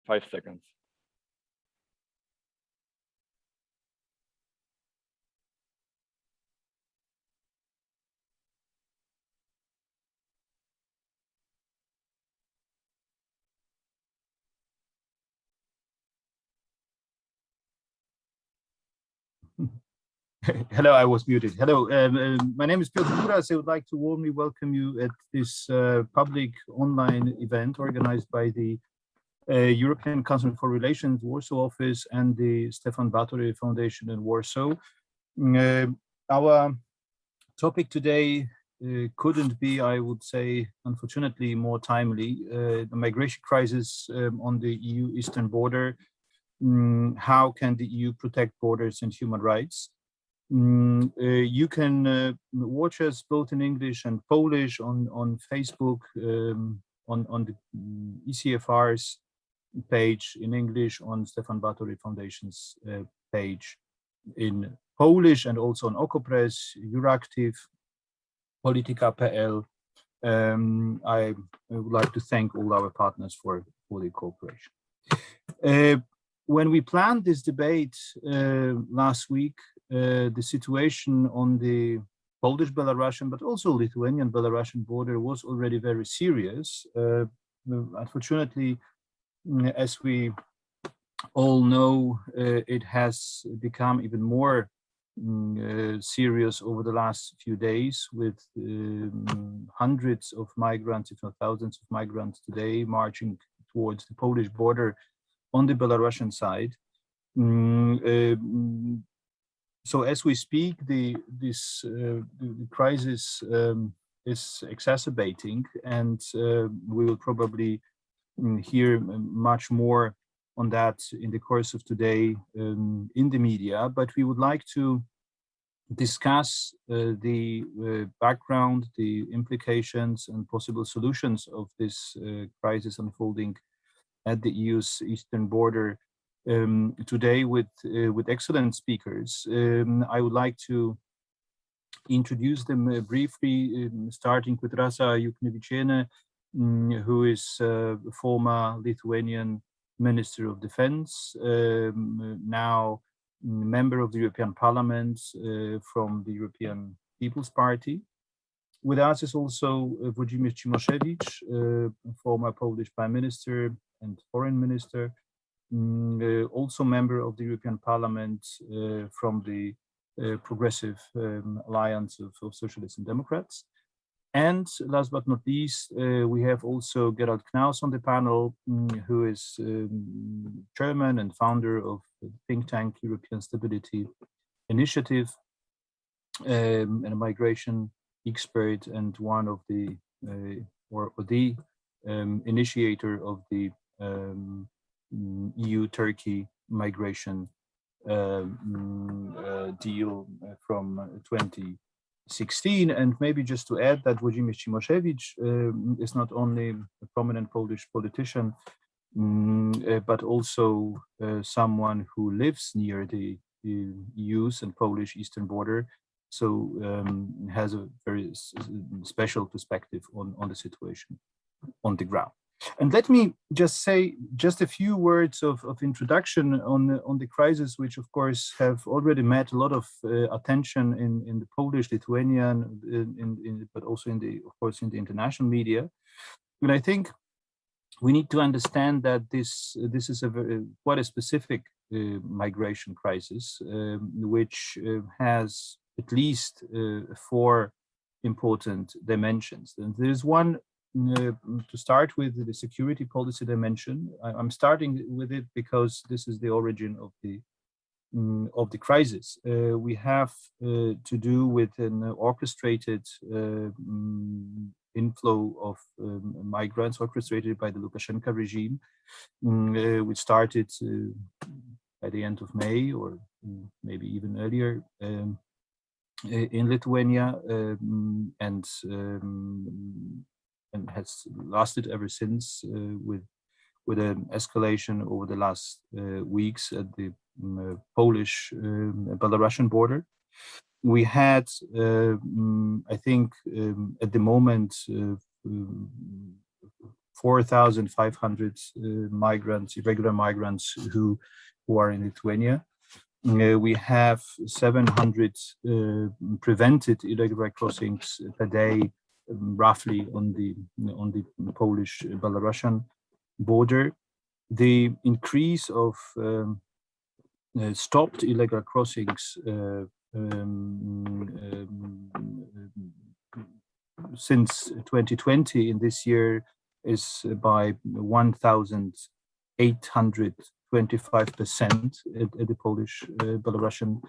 5 seconds. Hello, I was muted. Hello, my name is Piotr Buras. I would like to warmly welcome you at this public online event organized by the European Council for Relations Warsaw office and the Stefan Batory Foundation in Warsaw. Our topic today couldn't be, I would say, unfortunately, more timely. The migration crisis on the EU eastern border. How can the EU protect borders and human rights? You can watch us both in English and Polish on Facebook, on the ECFR's page in English, on Stefan Batory Foundation's page in Polish, and also on Okopres, Euractiv, Polityka.pl. I would like to thank all our partners for the cooperation. When we planned this debate last week, the situation on the Polish-Belarusian, but also Lithuanian-Belarusian border was already very serious. Unfortunately, as we all know, it has become even more serious over the last few days, with hundreds of migrants, if not thousands of migrants today, marching towards the Polish border on the Belarusian side. So as we speak, the crisis is exacerbating, and we will probably hear much more on that in the course of today in the media. But we would like to discuss the background, the implications and possible solutions of this crisis unfolding at the EU's eastern border today with excellent speakers. I would like to introduce them briefly, starting with Rasa Juknevičienė, who is a former Lithuanian Minister of Defense, now member of the European Parliament from the European People's Party. With us is also Włodzimierz Cimoszewicz, former Polish Prime Minister and Foreign Minister, also member of the European Parliament from the Progressive Alliance of Socialists and Democrats. And last but not least, we have also Gerald Knaus on the panel, who is chairman and founder of the think tank European Stability Initiative, and a migration expert, and one of the or the initiator of the EU-Turkey migration deal from 2016. And maybe just to add that Włodzimierz Cimoszewicz is not only a prominent Polish politician, but also someone who lives near the EU's and Polish eastern border, so has a very special perspective on the situation on the ground. And let me just say just a few words of introduction on the crisis, which of course have already met a lot of attention in the Polish, Lithuanian, but also in the, of course, in the international media. And I think we need to understand that this is quite a specific migration crisis, which has at least 4 important dimensions. And there is one. To start with, the security policy dimension. I'm starting with it because this is the origin of the crisis. We have to do with an orchestrated inflow of migrants, orchestrated by the Lukashenko regime, which started by the end of May, or maybe even earlier, in Lithuania, and has lasted ever since, with an escalation over the last weeks at the Polish-Belarusian border. We had, I think, at the moment, 4,500 migrants, irregular migrants who are in Lithuania. We have 700 prevented irregular crossings per day, roughly on the Polish-Belarusian border. The increase of stopped illegal crossings since 2020 in this year is by 1,825% at the Polish-Belarusian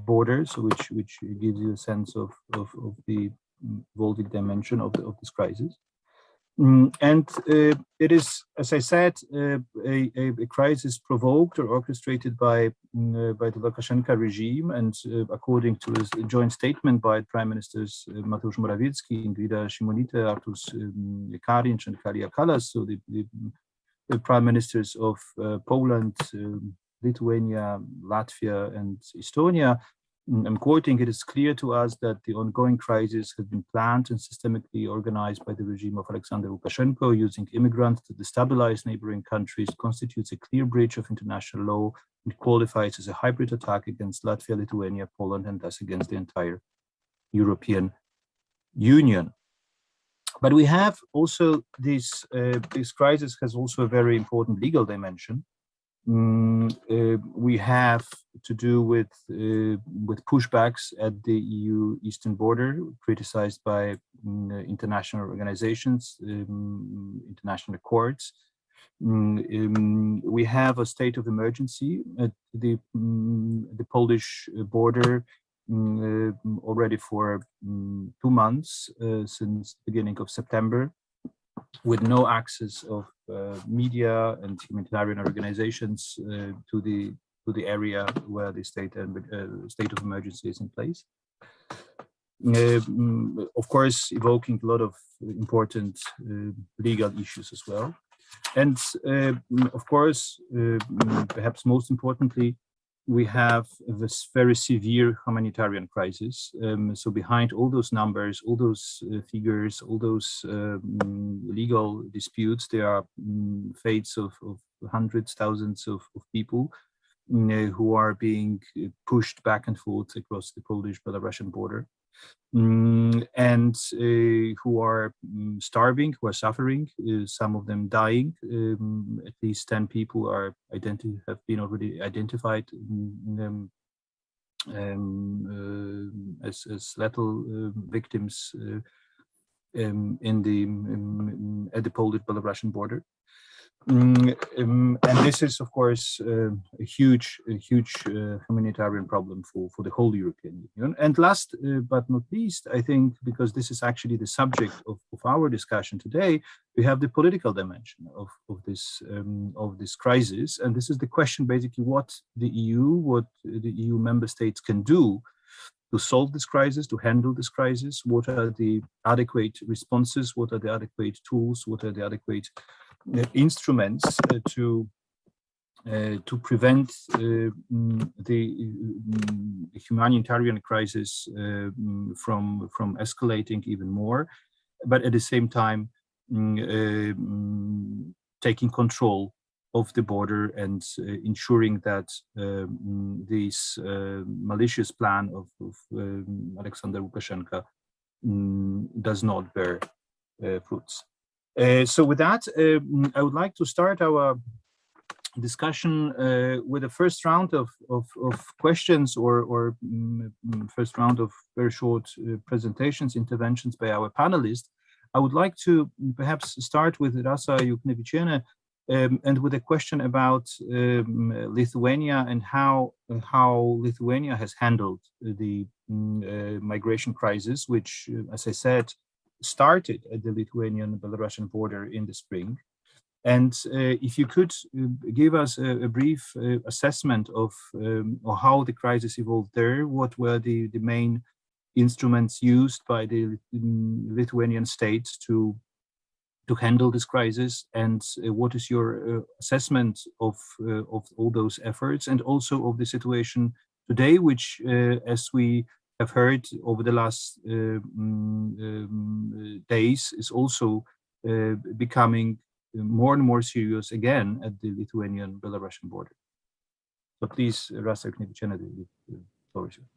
border, so which gives you a sense of the evolving dimension of this crisis. And it is, as I said, a crisis provoked or orchestrated by the Lukashenko regime, and according to a joint statement by Prime Ministers Mateusz Morawiecki, Ingrida Šimonytė, Artūras Kariņš, and Kaja Kallas, so the Prime Ministers of Poland, Lithuania, Latvia, and Estonia. I'm quoting, "It is clear to us that the ongoing crisis has been planned and systemically organized by the regime of Aleksandra Łukaszenko, using immigrants to destabilize neighboring countries, constitutes a clear breach of international law and qualifies as a hybrid attack against Latvia, Lithuania, Poland, and thus against the entire European Union." But we have also this crisis has also a very important legal dimension. We have to do with pushbacks at the EU eastern border, criticized by international organizations, international courts. We have a state of emergency at the Polish border already for 2 months, since the beginning of September, with no access of media and humanitarian organizations to the area where the state of emergency is in place. Of course, evoking a lot of important legal issues as well. And of course, perhaps most importantly, we have this very severe humanitarian crisis. So behind all those numbers, all those figures, all those legal disputes, there are fates of hundreds, thousands of people who are being pushed back and forth across the Polish-Belarusian border, and who are starving, who are suffering, some of them dying. At least 10 people have been already identified as lethal victims at the Polish-Belarusian border. And this is, of course, a huge humanitarian problem for the whole European Union. And last but not least, I think, because this is actually the subject of our discussion today, we have the political dimension of this crisis. And this is the question, basically, what the EU member states can do to solve this crisis, to handle this crisis. What are the adequate responses? What are the adequate tools? What are the adequate instruments to prevent the humanitarian crisis from escalating even more, but at the same time taking control of the border and ensuring that this malicious plan of Aleksandra Łukaszenka does not bear fruits. So with that, I would like to start our discussion with a first round of questions or first round of very short presentations, interventions by our panelists. I would like to perhaps start with Rasa Juknevičienė and with a question about Lithuania and how Lithuania has handled the migration crisis, which, as I said, started at the Lithuanian-Belarusian border in the spring. And if you could give us a brief assessment of how the crisis evolved there, what were the main instruments used by the Lithuanian state to handle this crisis, and what is your assessment of all those efforts, and also of the situation today, which, as we have heard over the last days, is also becoming more and more serious again at the Lithuanian-Belarusian border. So please, Rasa Knevichena, the floor is yours.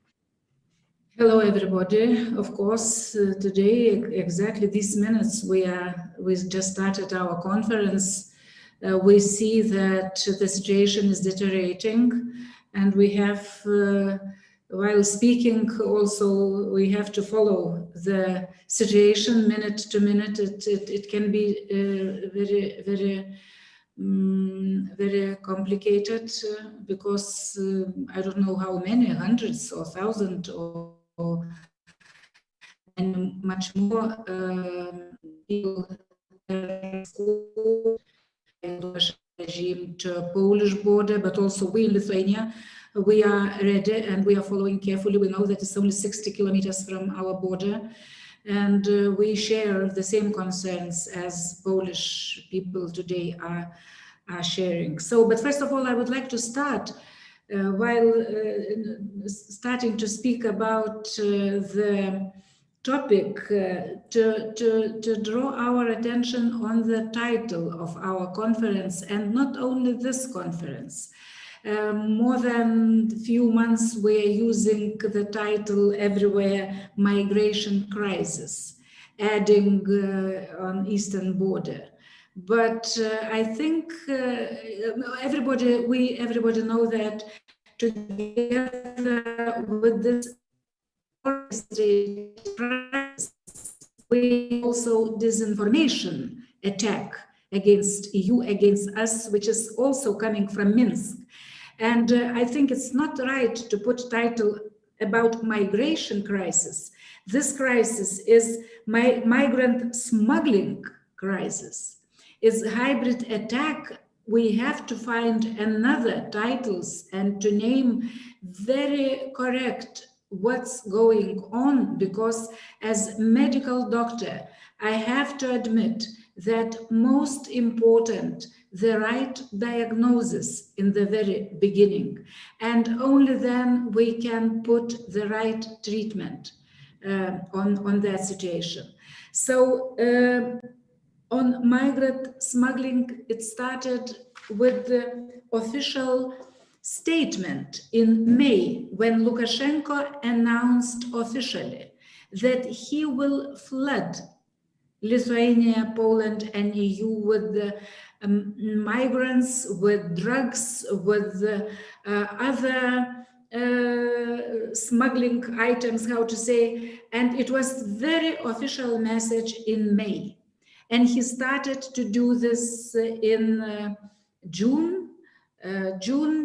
Hello, everybody. Of course, today, exactly these minutes, we just started our conference. We see that the situation is deteriorating, and we have, while speaking, also we have to follow the situation minute to minute. It can be very complicated because I don't know how many, hundreds or thousands and much more people regime to Polish border, but also we in Lithuania, we are ready and we are following carefully. We know that it's only 60 kilometers from our border, and we share the same concerns as Polish people today are sharing. So, but first of all, I would like to start while starting to speak about the topic, to draw our attention on the title of our conference, and not only this conference. More than a few months we are using the title everywhere, Migration Crisis, adding on eastern border. But I think everybody know that together with this we also disinformation attack against EU, against us, which is also coming from Minsk. And I think it's not right to put title about migration crisis. This crisis is migrant smuggling crisis. It's hybrid attack. We have to find another titles and to name very correct what's going on, because as medical doctor, I have to admit that most important, the right diagnosis in the very beginning, and only then we can put the right treatment on that situation. So on migrant smuggling, it started with the official statement in May when Lukashenko announced officially that he will flood Lithuania, Poland, and EU with the migrants, with drugs, with other smuggling items, how to say, and it was very official message in May. And he started to do this in June,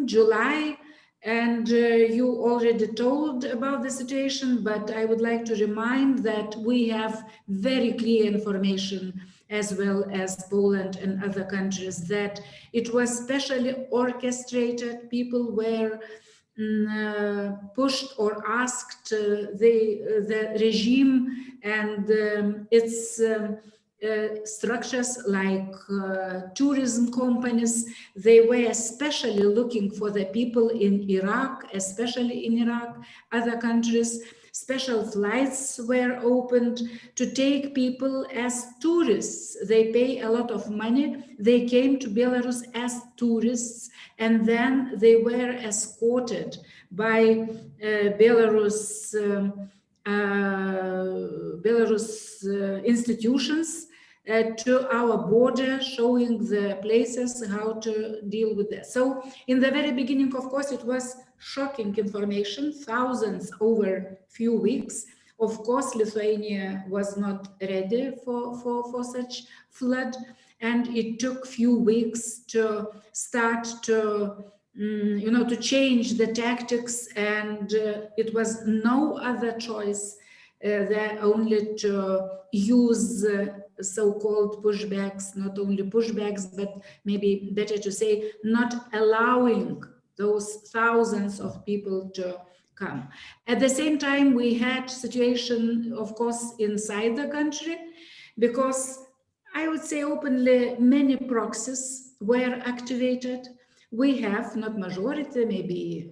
July, and you already told about the situation, but I would like to remind that we have very clear information, as well as Poland and other countries, that it was specially orchestrated. People were pushed or asked the regime and its structures like tourism companies. They were especially looking for the people in Iraq, especially in Iraq, other countries. Special flights were opened to take people as tourists. They pay a lot of money. They came to Belarus as tourists, and then they were escorted by Belarus institutions to our border, showing the places how to deal with that. So in the very beginning, of course, it was shocking information, thousands over few weeks. Of course, Lithuania was not ready for such flood, and it took few weeks to start to to change the tactics, and it was no other choice than only to use so-called pushbacks, not only pushbacks, but maybe better to say not allowing those thousands of people to come. At the same time, we had situation, of course, inside the country, because I would say openly many proxies were activated. We have, not majority, maybe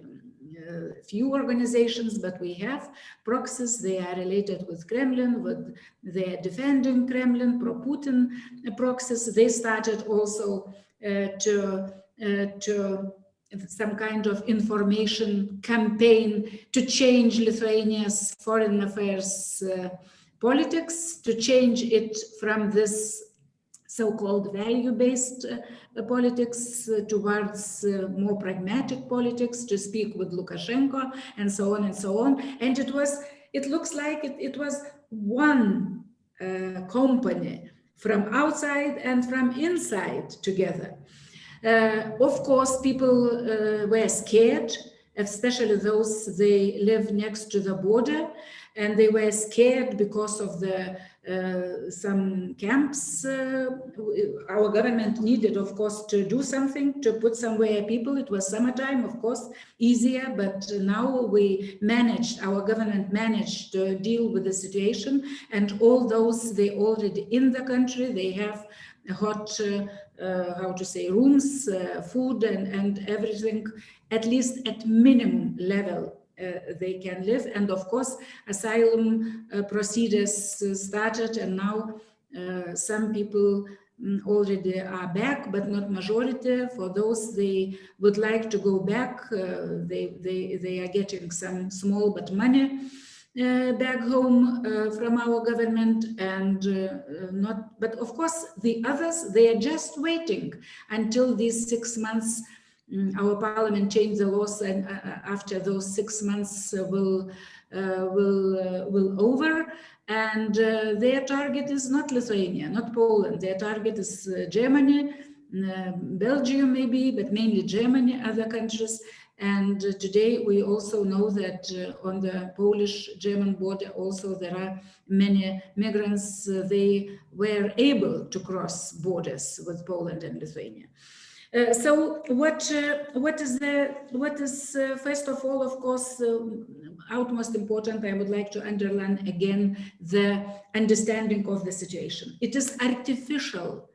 few organizations, but we have proxies. They are related with Kremlin, they are defending Kremlin, pro-Putin proxies. They started also to some kind of information campaign to change Lithuania's foreign affairs politics, to change it from this so-called value-based politics towards more pragmatic politics, to speak with Lukashenko, and so on and so on. And it looks like it was one company from outside and from inside together. Of course, people were scared, especially those they live next to the border, and they were scared because of the some camps. Our government needed, of course, to do something, to put somewhere people. It was summertime, of course, easier, but now our government managed to deal with the situation, and all those, they already in the country, they have hot, rooms, food and everything, at least at minimum level. They can live, and of course asylum procedures started, and now some people already are back, but not majority. For those they would like to go back, they are getting some small but money back home from our government, and but of course the others, they are just waiting until these 6 months. Our parliament changed the laws, and after those 6 months will over, and their target is not Lithuania, not Poland. Their target is Germany, Belgium maybe, but mainly Germany, other countries. And today we also know that on the Polish-German border also there are many migrants. They were able to cross borders with Poland and Lithuania. So what is first of all, of course, utmost important, I would like to underline again the understanding of the situation. It is artificial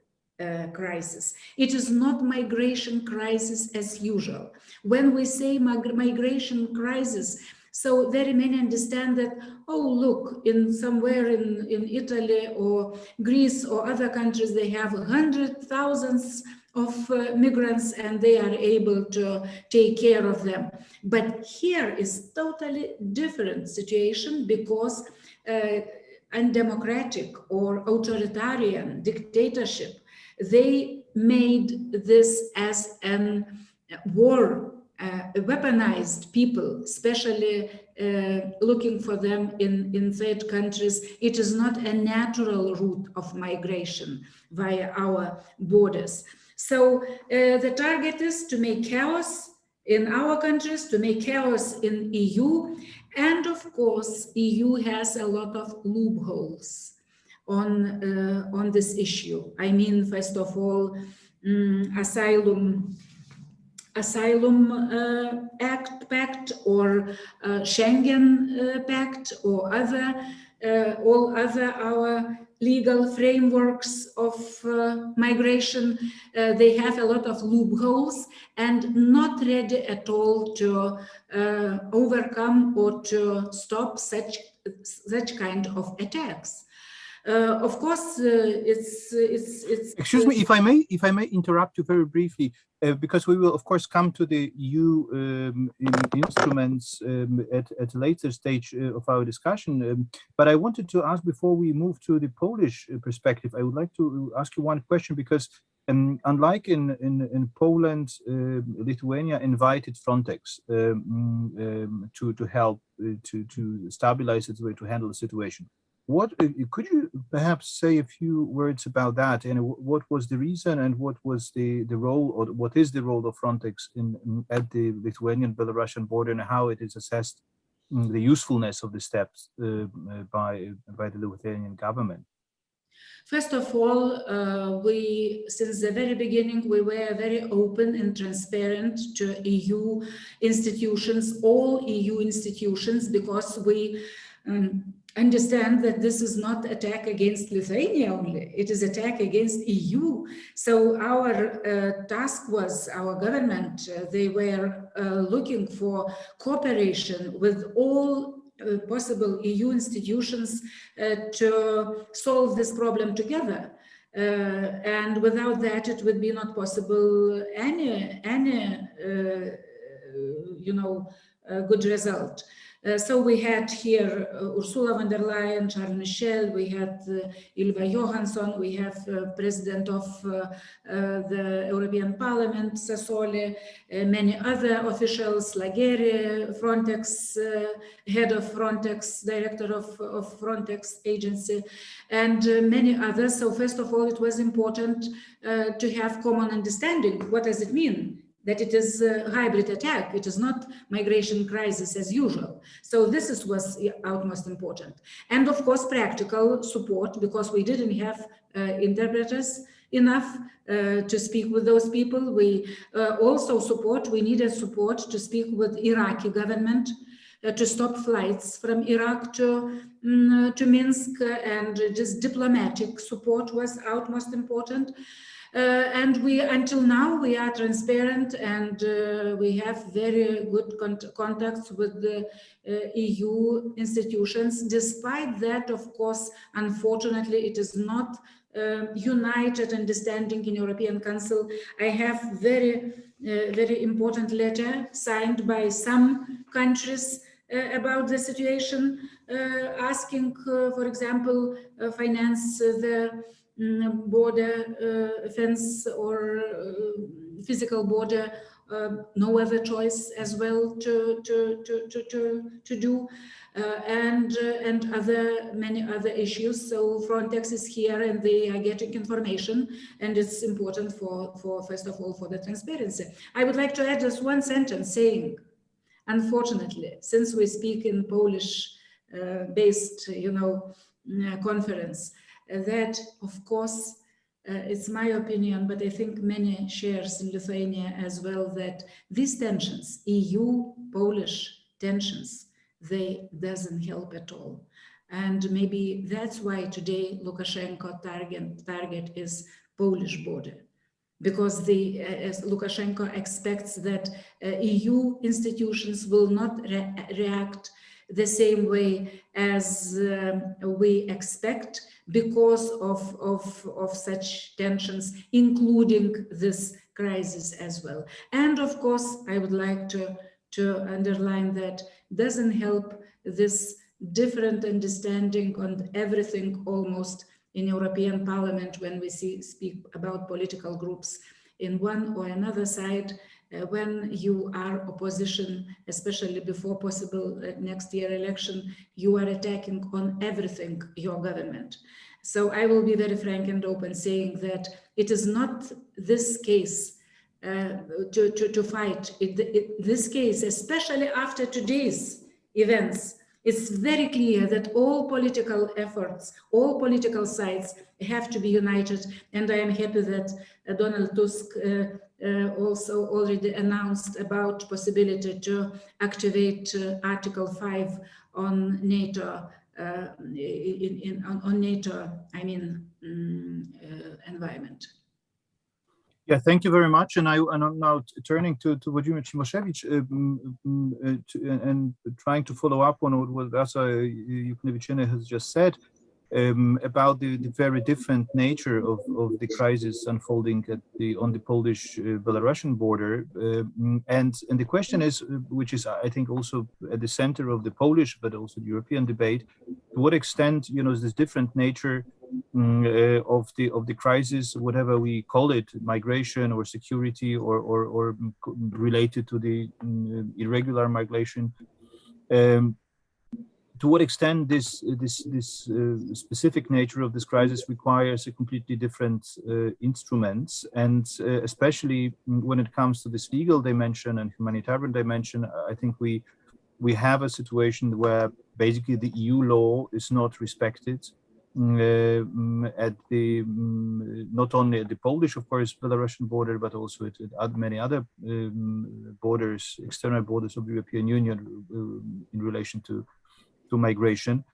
crisis. It is not migration crisis as usual. When we say migration crisis, so very many understand that, oh, look, somewhere in Italy or Greece or other countries, they have hundreds, thousands of migrants, and they are able to take care of them. But here is totally different situation, because undemocratic or authoritarian dictatorship, they made this as a war, weaponized people, especially looking for them in third countries. It is not a natural route of migration via our borders. So the target is to make chaos in our countries, to make chaos in EU, and of course EU has a lot of loopholes on this issue. I mean, first of all, asylum pact or Schengen pact or all other our legal frameworks of migration. They have a lot of loopholes and not ready at all to overcome or to stop such kind of attacks. Of course, it's. Excuse me, if I may interrupt you very briefly, because we will of course come to the EU instruments at a later stage of our discussion. But I wanted to ask, before we move to the Polish perspective, I would like to ask you one question, because unlike in Poland, Lithuania invited Frontex to help to stabilize it, to handle the situation. What could you perhaps say a few words about that, and what was the reason, and what was the role, or what is the role of Frontex at the Lithuanian-Belarusian border, and how it is assessed, the usefulness of the steps by the Lithuanian government? First of all, since the very beginning, we were very open and transparent to EU institutions, all EU institutions, because we understand that this is not attack against Lithuania only, it is attack against EU. So our task was, our government, they were looking for cooperation with all possible EU institutions to solve this problem together. And without that, it would be not possible any good result. So we had here Ursula von der Leyen, Charles Michel, we had Ylva Johansson, we have President of the European Parliament, Sassoli, many other officials, Laguerre, Frontex, head of Frontex, director of Frontex agency, and many others. So first of all, it was important to have common understanding. What does it mean? That it is a hybrid attack. It is not migration crisis as usual. So this was utmost important. And of course, practical support, because we didn't have interpreters enough to speak with those people. We also we needed support to speak with Iraqi government, to stop flights from Iraq to Minsk, and just diplomatic support was utmost important. And until now, we are transparent, and we have very good contacts with the EU institutions. Despite that, of course, unfortunately, it is not united understanding in European Council. I have very important letter signed by some countries about the situation, asking, for example, finance the border fence or physical border, no other choice as well to do, and many other issues. So Frontex is here and they are getting information, and it's important for first of all for the transparency. I would like to add just one sentence saying, unfortunately, since we speak in Polish based conference, that of course it's my opinion, but I think many shares in Lithuania as well, that these tensions, EU-Polish tensions, they doesn't help at all. And maybe that's why today Lukashenko target is Polish border, because Lukashenko expects that EU institutions will not react the same way as we expect, because of such tensions, including this crisis as well. And of course, I would like to underline that doesn't help this different understanding on everything almost in European Parliament when we speak about political groups in one or another side. When you are opposition, especially before possible next year election, you are attacking on everything your government. So I will be very frank and open, saying that it is not this case to fight. This case, especially after today's events, it's very clear that all political efforts, all political sides have to be united. And I am happy that Donald Tusk also already announced about possibility to activate Article 5 on NATO, on NATO, environment. Yeah, thank you very much. And I'm now turning to Władimir Cimoszewicz and trying to follow up on what Rasa Jukneviczyna has just said about the very different nature of the crisis unfolding on the Polish-Belarusian border. And the question is, which is I think also at the center of the Polish but also the European debate, to what extent is this different nature of the crisis, whatever we call it, migration or security or related to the irregular migration, to what extent this specific nature of this crisis requires a completely different instruments, and especially when it comes to this legal dimension and humanitarian dimension, I think we have a situation where basically the EU law is not respected at the not only at the Polish, of course, Belarusian border, but also at many other borders, external borders of the European Union in relation to migration,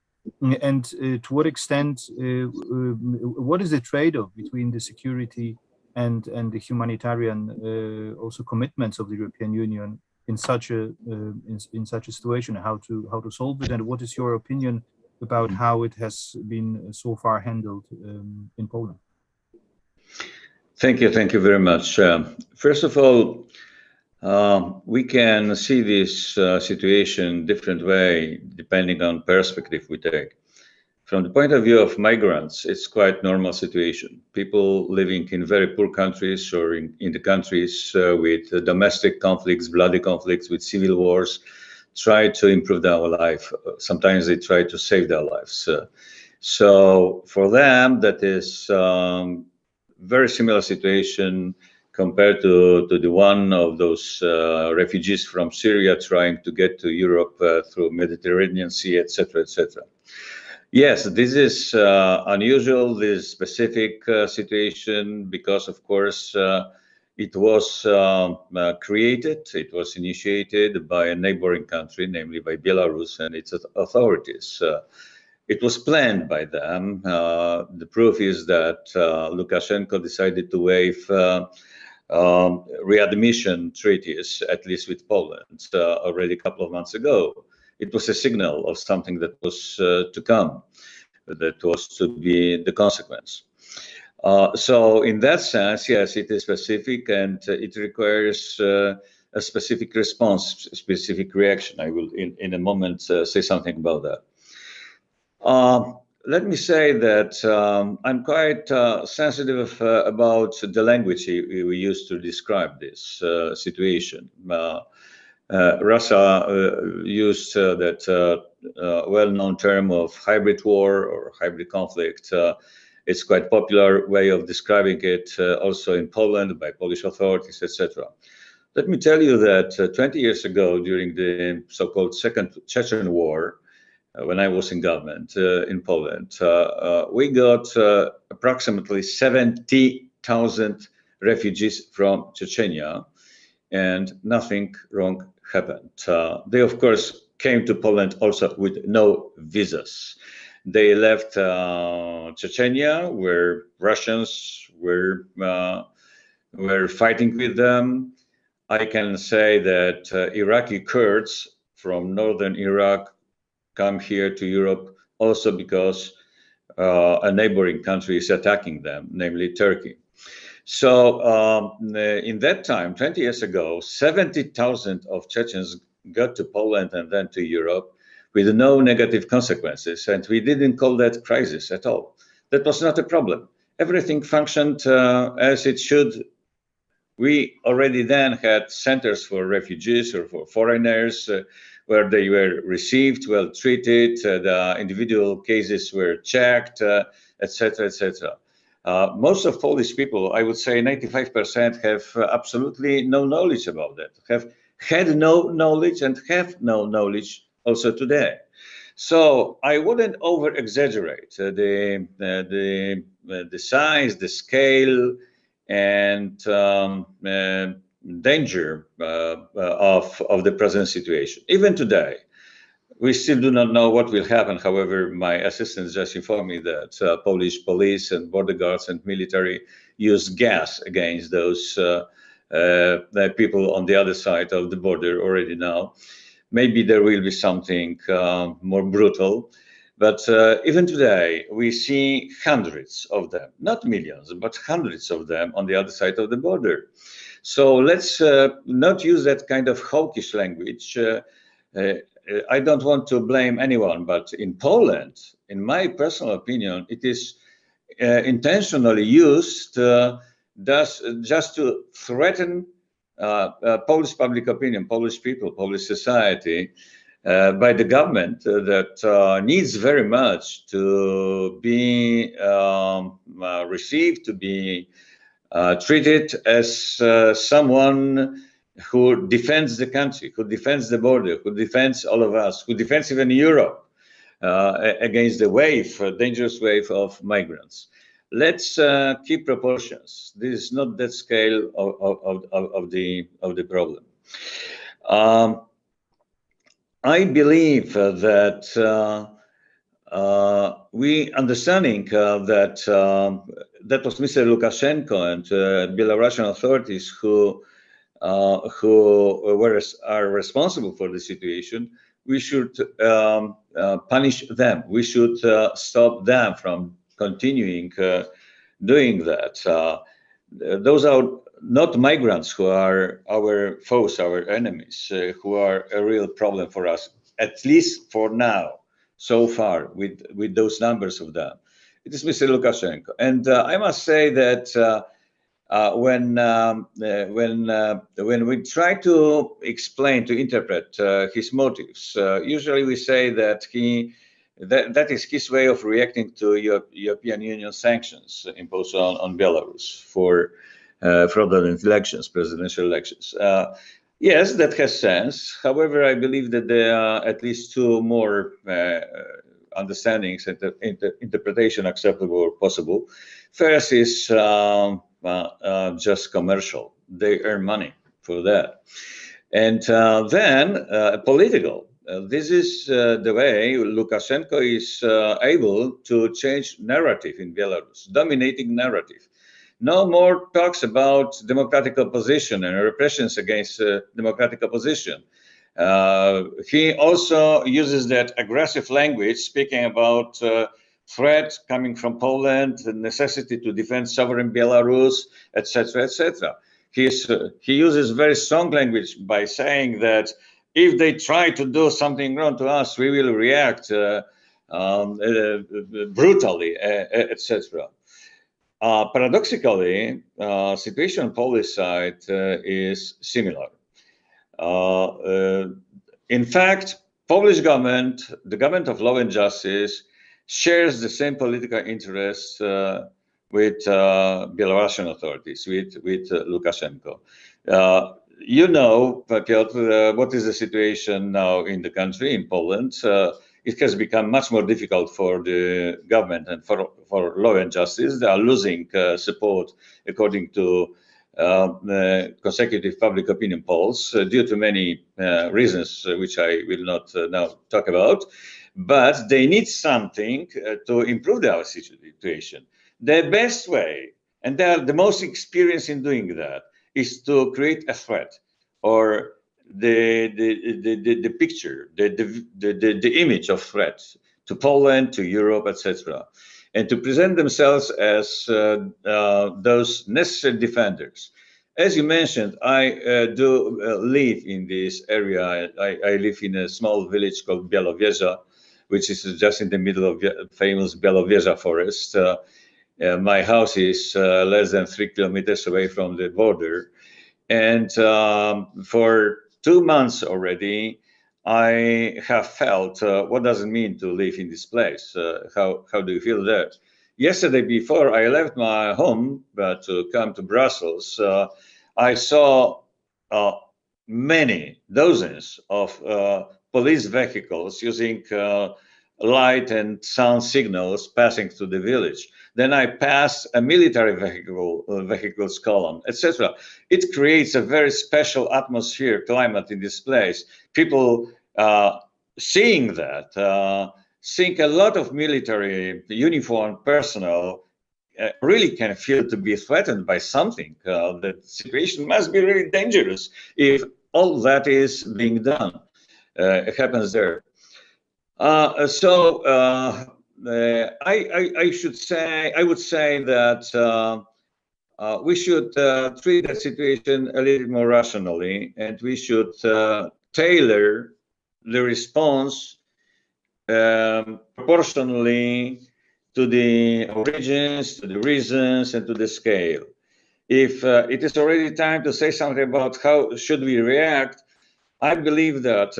and to what extent, what is the trade-off between the security and the humanitarian also commitments of the European Union in such a situation? How to solve it, and what is your opinion about how it has been so far handled in Poland? Thank you very much. First of all, we can see this situation different way depending on perspective we take. From the point of view of migrants, it's quite normal situation. People living in very poor countries or in the countries with domestic conflicts, bloody conflicts, with civil wars, try to improve their life. Sometimes they try to save their lives. So for them, that is very similar situation compared to the one of those refugees from Syria trying to get to Europe through Mediterranean Sea, etc., etc. Yes, this is unusual, this specific situation, because of course it was created, it was initiated by a neighboring country, namely by Belarus and its authorities. It was planned by them. The proof is that Lukashenko decided to waive readmission treaties, at least with Poland, already a couple of months ago. It was a signal of something that was to come, that was to be the consequence. So in that sense, yes, it is specific and it requires a specific response, specific reaction. I will in a moment say something about that. Let me say that I'm quite sensitive about the language we use to describe this situation. Russia used that well-known term of hybrid war or hybrid conflict. It's quite popular way of describing it also in Poland by Polish authorities, etc. Let me tell you that 20 years ago, during the so-called Second Chechen War, when I was in government in Poland, we got approximately 70,000 refugees from Chechnya, and nothing wrong happened. They, of course, came to Poland also with no visas. They left Chechnya, where Russians were fighting with them. I can say that Iraqi Kurds from northern Iraq come here to Europe also because a neighboring country is attacking them, namely Turkey. So in that time, 20 years ago, 70,000 of Chechens got to Poland and then to Europe with no negative consequences. And we didn't call that crisis at all. That was not a problem. Everything functioned as it should. We already then had centers for refugees or for foreigners where they were received, well treated, the individual cases were checked, etc., etc. Most of Polish people, I would say 95%, have absolutely no knowledge about that, have had no knowledge and have no knowledge also today. So I wouldn't over-exaggerate the size, the scale, and danger of the present situation. Even today, we still do not know what will happen. However, my assistants just informed me that Polish police and border guards and military use gas against those people on the other side of the border already now. Maybe there will be something more brutal. But even today, we see hundreds of them, not millions, but hundreds of them on the other side of the border. So let's not use that kind of hawkish language. I don't want to blame anyone, but in Poland, in my personal opinion, it is intentionally used just to threaten Polish public opinion, Polish people, Polish society, by the government that needs very much to be received, to be treated as someone who defends the country, who defends the border, who defends all of us, who defends even Europe against the wave, a dangerous wave of migrants. Let's keep proportions. This is not that scale of the problem. I believe that we understanding that was Mr. Lukashenko and Belarusian authorities who are responsible for the situation. We should punish them. We should stop them from continuing doing that. Those are not migrants who are our foes, our enemies, who are a real problem for us, at least for now, so far, with those numbers of them. It is Mr. Lukashenko. And I must say that when we try to explain, to interpret his motives, usually we say that that is his way of reacting to European Union sanctions imposed on Belarus for fraudulent elections, presidential elections. Yes, that has sense. However, I believe that there are at least two more understandings and interpretation acceptable or possible. First is just commercial. They earn money for that. And then political. This is the way Lukashenko is able to change narrative in Belarus, dominating narrative. No more talks about democratic opposition and repressions against democratic opposition. He also uses that aggressive language, speaking about threat coming from Poland, the necessity to defend sovereign Belarus, etc., etc. He uses very strong language by saying that if they try to do something wrong to us, we will react brutally, etc. Paradoxically, situation on Polish side is similar. In fact, Polish government, the government of law and justice, shares the same political interests with Belarusian authorities, with Lukashenko. You know, Piotr, what is the situation now in the country, in Poland? It has become much more difficult for the government and for law and justice. They are losing support, according to consecutive public opinion polls, due to many reasons, which I will not now talk about. But they need something to improve their situation. The best way, and they are the most experienced in doing that, is to create a threat or the picture, the image of threat to Poland, to Europe, etc., and to present themselves as those necessary defenders. As you mentioned, I do live in this area. I live in a small village called Białowieża, which is just in the middle of famous Białowieża forest. My house is less than 3 kilometers away from the border. And for 2 months already, I have felt what does it mean to live in this place? How do you feel that? Yesterday, before I left my home to come to Brussels, I saw many dozens of police vehicles using light and sound signals passing through the village. Then I passed a military vehicles column, etc. It creates a very special atmosphere, climate in this place. People seeing that, seeing a lot of military uniformed personnel, really can feel to be threatened by something. The situation must be really dangerous if all that is being done. It happens there. I would say that we should treat the situation a little more rationally, and we should tailor the response proportionally to the origins, to the reasons, and to the scale. If it is already time to say something about how should we react, I believe that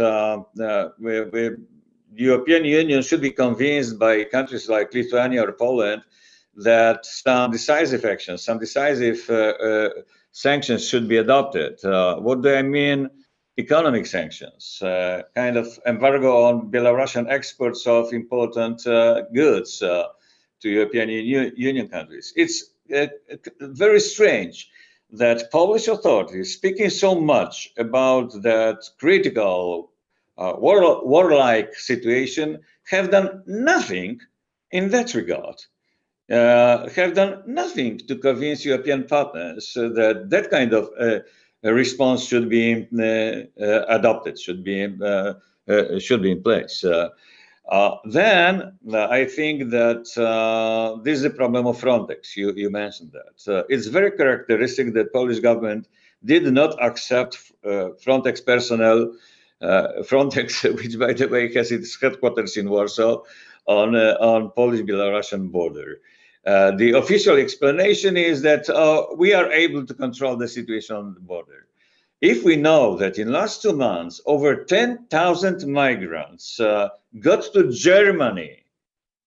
the European Union should be convinced by countries like Lithuania or Poland that some decisive actions, some decisive sanctions should be adopted. What do I mean? Economic sanctions, kind of embargo on Belarusian exports of important goods to European Union countries. It's very strange that Polish authorities, speaking so much about that critical warlike situation, have done nothing in that regard. Have done nothing to convince European partners that that kind of response should be adopted, should be in place. Then I think that this is the problem of Frontex. You mentioned that. It's very characteristic that Polish government did not accept Frontex personnel. Frontex, which by the way has its headquarters in Warsaw, on Polish-Belarusian border. The official explanation is that we are able to control the situation on the border. If we know that in last 2 months, over 10,000 migrants got to Germany,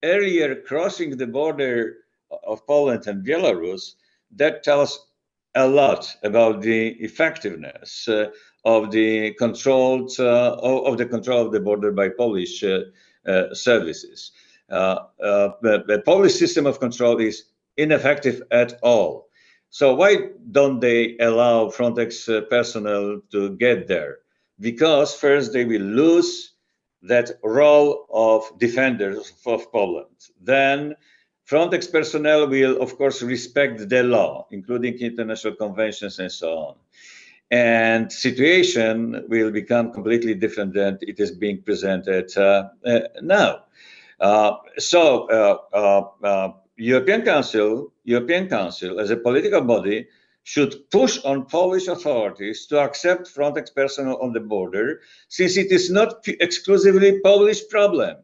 earlier crossing the border of Poland and Belarus, that tells a lot about the effectiveness of the control of the border by Polish services. The Polish system of control is ineffective at all. So why don't they allow Frontex personnel to get there? Because first they will lose that role of defenders of Poland. Then Frontex personnel will, of course, respect the law, including international conventions and so on. And situation will become completely different than it is being presented now. European Council as a political body should push on Polish authorities to accept Frontex personnel on the border, since it is not exclusively Polish problem.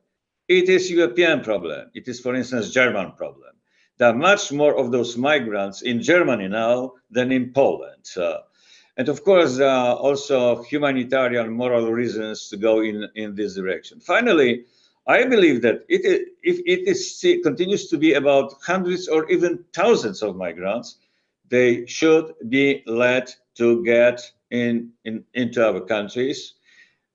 It is European problem. It is, for instance, German problem. There are much more of those migrants in Germany now than in Poland. And of course, there are also humanitarian moral reasons to go in this direction. Finally, I believe that if it continues to be about hundreds or even thousands of migrants, they should be let to get into our countries.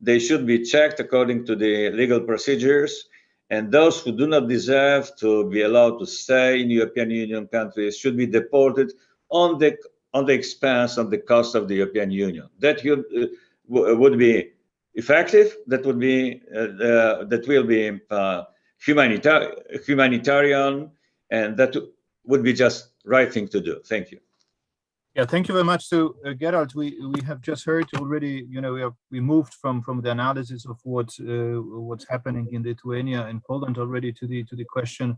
They should be checked according to the legal procedures, and those who do not deserve to be allowed to stay in European Union countries should be deported on the expense, on the cost of the European Union. That would be effective. That would be that will be humanitarian, and that would be just right thing to do. Thank you. Yeah, thank you very much. So, Gerald, we have just heard already. You know, we moved from the analysis of what's happening in Lithuania and Poland already to the question,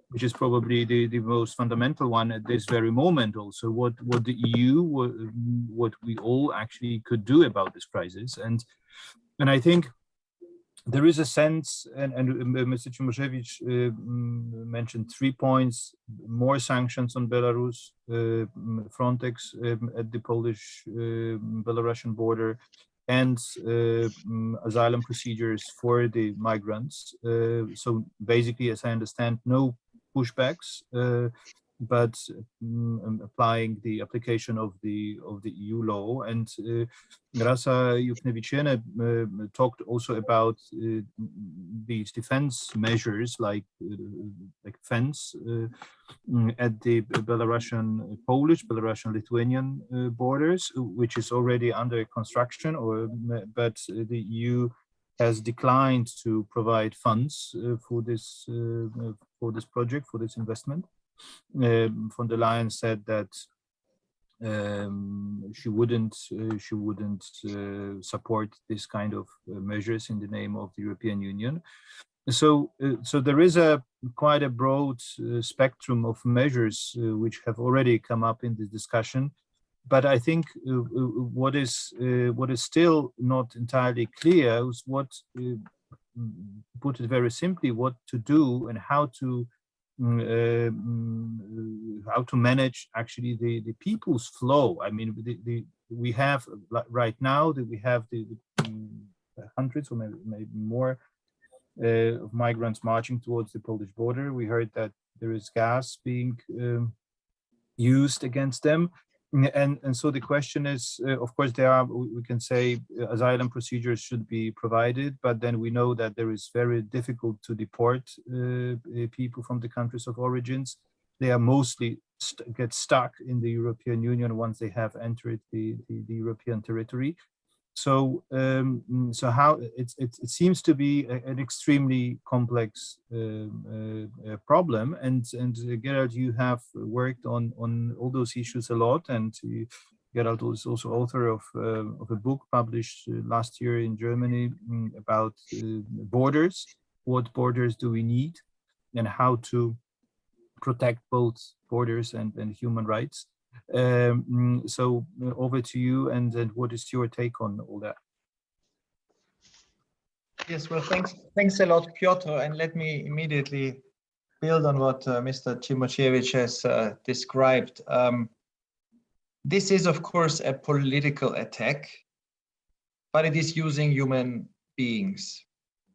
which is probably the most fundamental one at this very moment. Also, what the EU, what we all actually could do about this crisis, and I think there is a sense, and Mr. Cimoszewicz mentioned 3 points: more sanctions on Belarus, Frontex at the Polish-Belarusian border, and asylum procedures for the migrants. So basically, as I understand, no pushbacks, but applying the application of the EU law. And Rasa Juknevičienė talked also about these defense measures, like fence at the Belarusian-Lithuanian borders, which is already under construction, but the EU has declined to provide funds for this project, for this investment. Von der Leyen said that she wouldn't support this kind of measures in the name of the European Union. So there is quite a broad spectrum of measures which have already come up in this discussion. But I think what is still not entirely clear is what, put it very simply, what to do and how to manage actually the people's flow. I mean, we have right now that we have the hundreds or maybe more of migrants marching towards the Polish border. We heard that there is gas being used against them. And so the question is, of course, we can say asylum procedures should be provided, but then we know that there is very difficult to deport people from the countries of origins. They are mostly get stuck in the European Union once they have entered the European territory. So how it seems to be an extremely complex problem, and Gerald, you have worked on all those issues a lot, and Gerald is also author of a book published last year in Germany about borders. What borders do we need, and how to protect both borders and human rights. So over to you, and what is your take on all that? Yes, well, thanks a lot, Piotr, and let me immediately build on what Mr. Cimoszewicz has described. This is, of course, a political attack, but it is using human beings.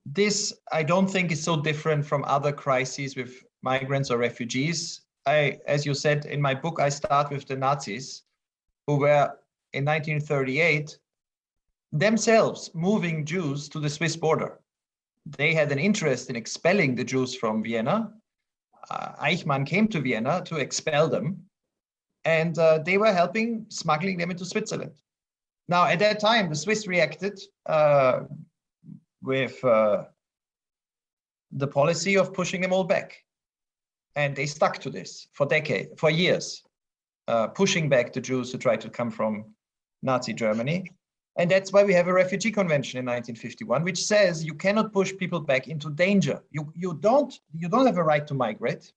This, I don't think, is so different from other crises with migrants or refugees. As you said in my book, I start with the Nazis, who were in 1938 themselves moving Jews to the Swiss border. They had an interest in expelling the Jews from Vienna. Eichmann came to Vienna to expel them, and they were helping smuggling them into Switzerland. Now, at that time, the Swiss reacted with the policy of pushing them all back. And they stuck to this for years, pushing back the Jews who tried to come from Nazi Germany. And that's why we have a refugee convention in 1951, which says you cannot push people back into danger. You don't have a right to migrate,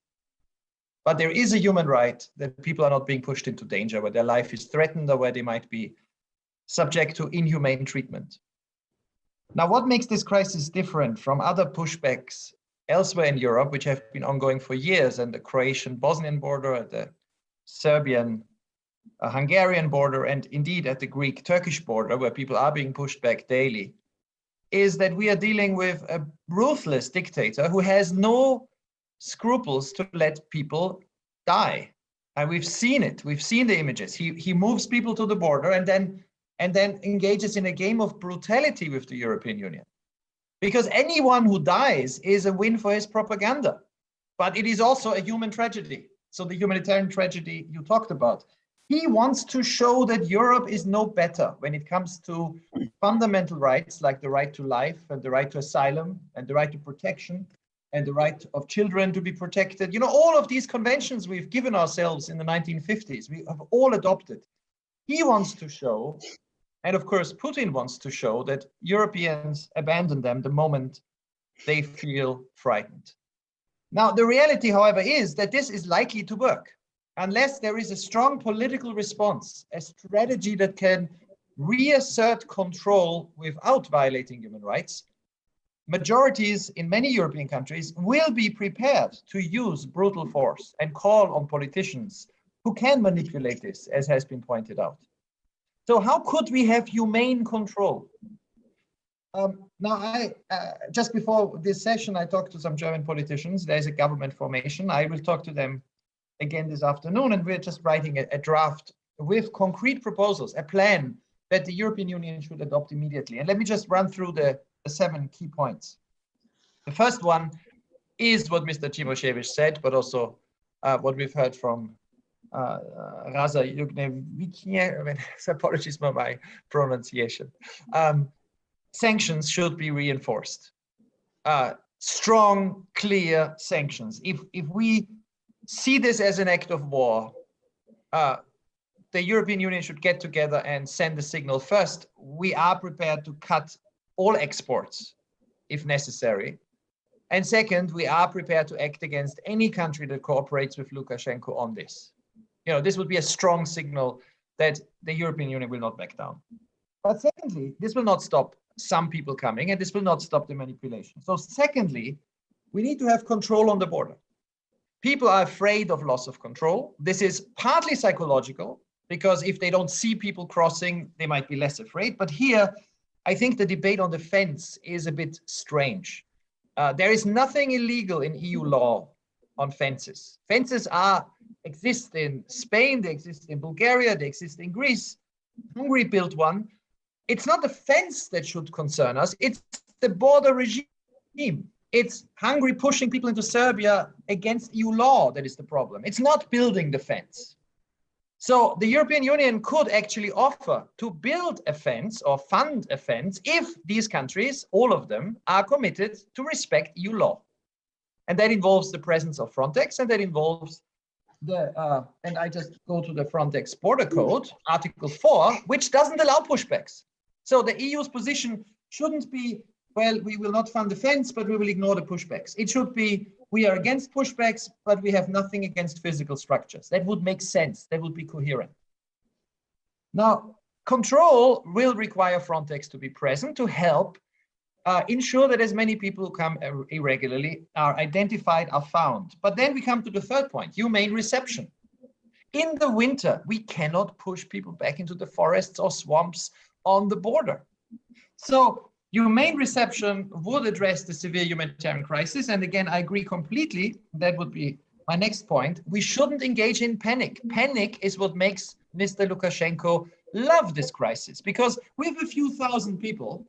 but there is a human right that people are not being pushed into danger, where their life is threatened or where they might be subject to inhumane treatment. Now, what makes this crisis different from other pushbacks elsewhere in Europe, which have been ongoing for years, and the Croatian-Bosnian border, the Serbian-Hungarian border, and indeed at the Greek-Turkish border, where people are being pushed back daily, is that we are dealing with a ruthless dictator who has no scruples to let people die. And we've seen it. We've seen the images. He moves people to the border and then engages in a game of brutality with the European Union. Because anyone who dies is a win for his propaganda, but it is also a human tragedy. So the humanitarian tragedy you talked about. He wants to show that Europe is no better when it comes to fundamental rights like the right to life and the right to asylum and the right to protection and the right of children to be protected. You know, all of these conventions we've given ourselves in the 1950s, we have all adopted. He wants to show, and of course, Putin wants to show, that Europeans abandon them the moment they feel frightened. Now, the reality, however, is that this is likely to work unless there is a strong political response, a strategy that can reassert control without violating human rights. Majorities in many European countries will be prepared to use brutal force and call on politicians who can manipulate this, as has been pointed out. So how could we have humane control? Now, just before this session, I talked to some German politicians. There's a government formation. I will talk to them again this afternoon, and we're just writing a draft with concrete proposals, a plan that the European Union should adopt immediately. And let me just run through the 7 key points. The first one is what Mr. Cimoszewicz said, but also what we've heard from Raza Jugnevichnie, apologies for my pronunciation. Sanctions should be reinforced. Strong, clear sanctions. If we see this as an act of war, the European Union should get together and send the signal. First, we are prepared to cut all exports if necessary. And second, we are prepared to act against any country that cooperates with Lukashenko on this. You know, this would be a strong signal that the European Union will not back down. But secondly, this will not stop some people coming, and this will not stop the manipulation. So secondly, we need to have control on the border. People are afraid of loss of control. This is partly psychological, because if they don't see people crossing, they might be less afraid. But here, I think the debate on the fence is a bit strange. There is nothing illegal in EU law on fences. Fences exist in Spain, they exist in Bulgaria, they exist in Greece. Hungary built one. It's not the fence that should concern us, it's the border regime. It's Hungary pushing people into Serbia against EU law that is the problem. It's not building the fence. So the European Union could actually offer to build a fence or fund a fence if these countries, all of them, are committed to respect EU law. And that involves the presence of Frontex, and that involves and I just go to the Frontex border code, Article 4, which doesn't allow pushbacks. So the EU's position shouldn't be, well, we will not fund the fence, but we will ignore the pushbacks. It should be, we are against pushbacks, but we have nothing against physical structures. That would make sense. That would be coherent. Now, control will require Frontex to be present to help ensure that as many people who come irregularly are identified, are found. But then we come to the third point, humane reception. In the winter, we cannot push people back into the forests or swamps on the border. So humane reception would address the severe humanitarian crisis. And again, I agree completely. That would be my next point. We shouldn't engage in panic. Panic is what makes Mr. Lukashenko love this crisis, because with a few thousand people,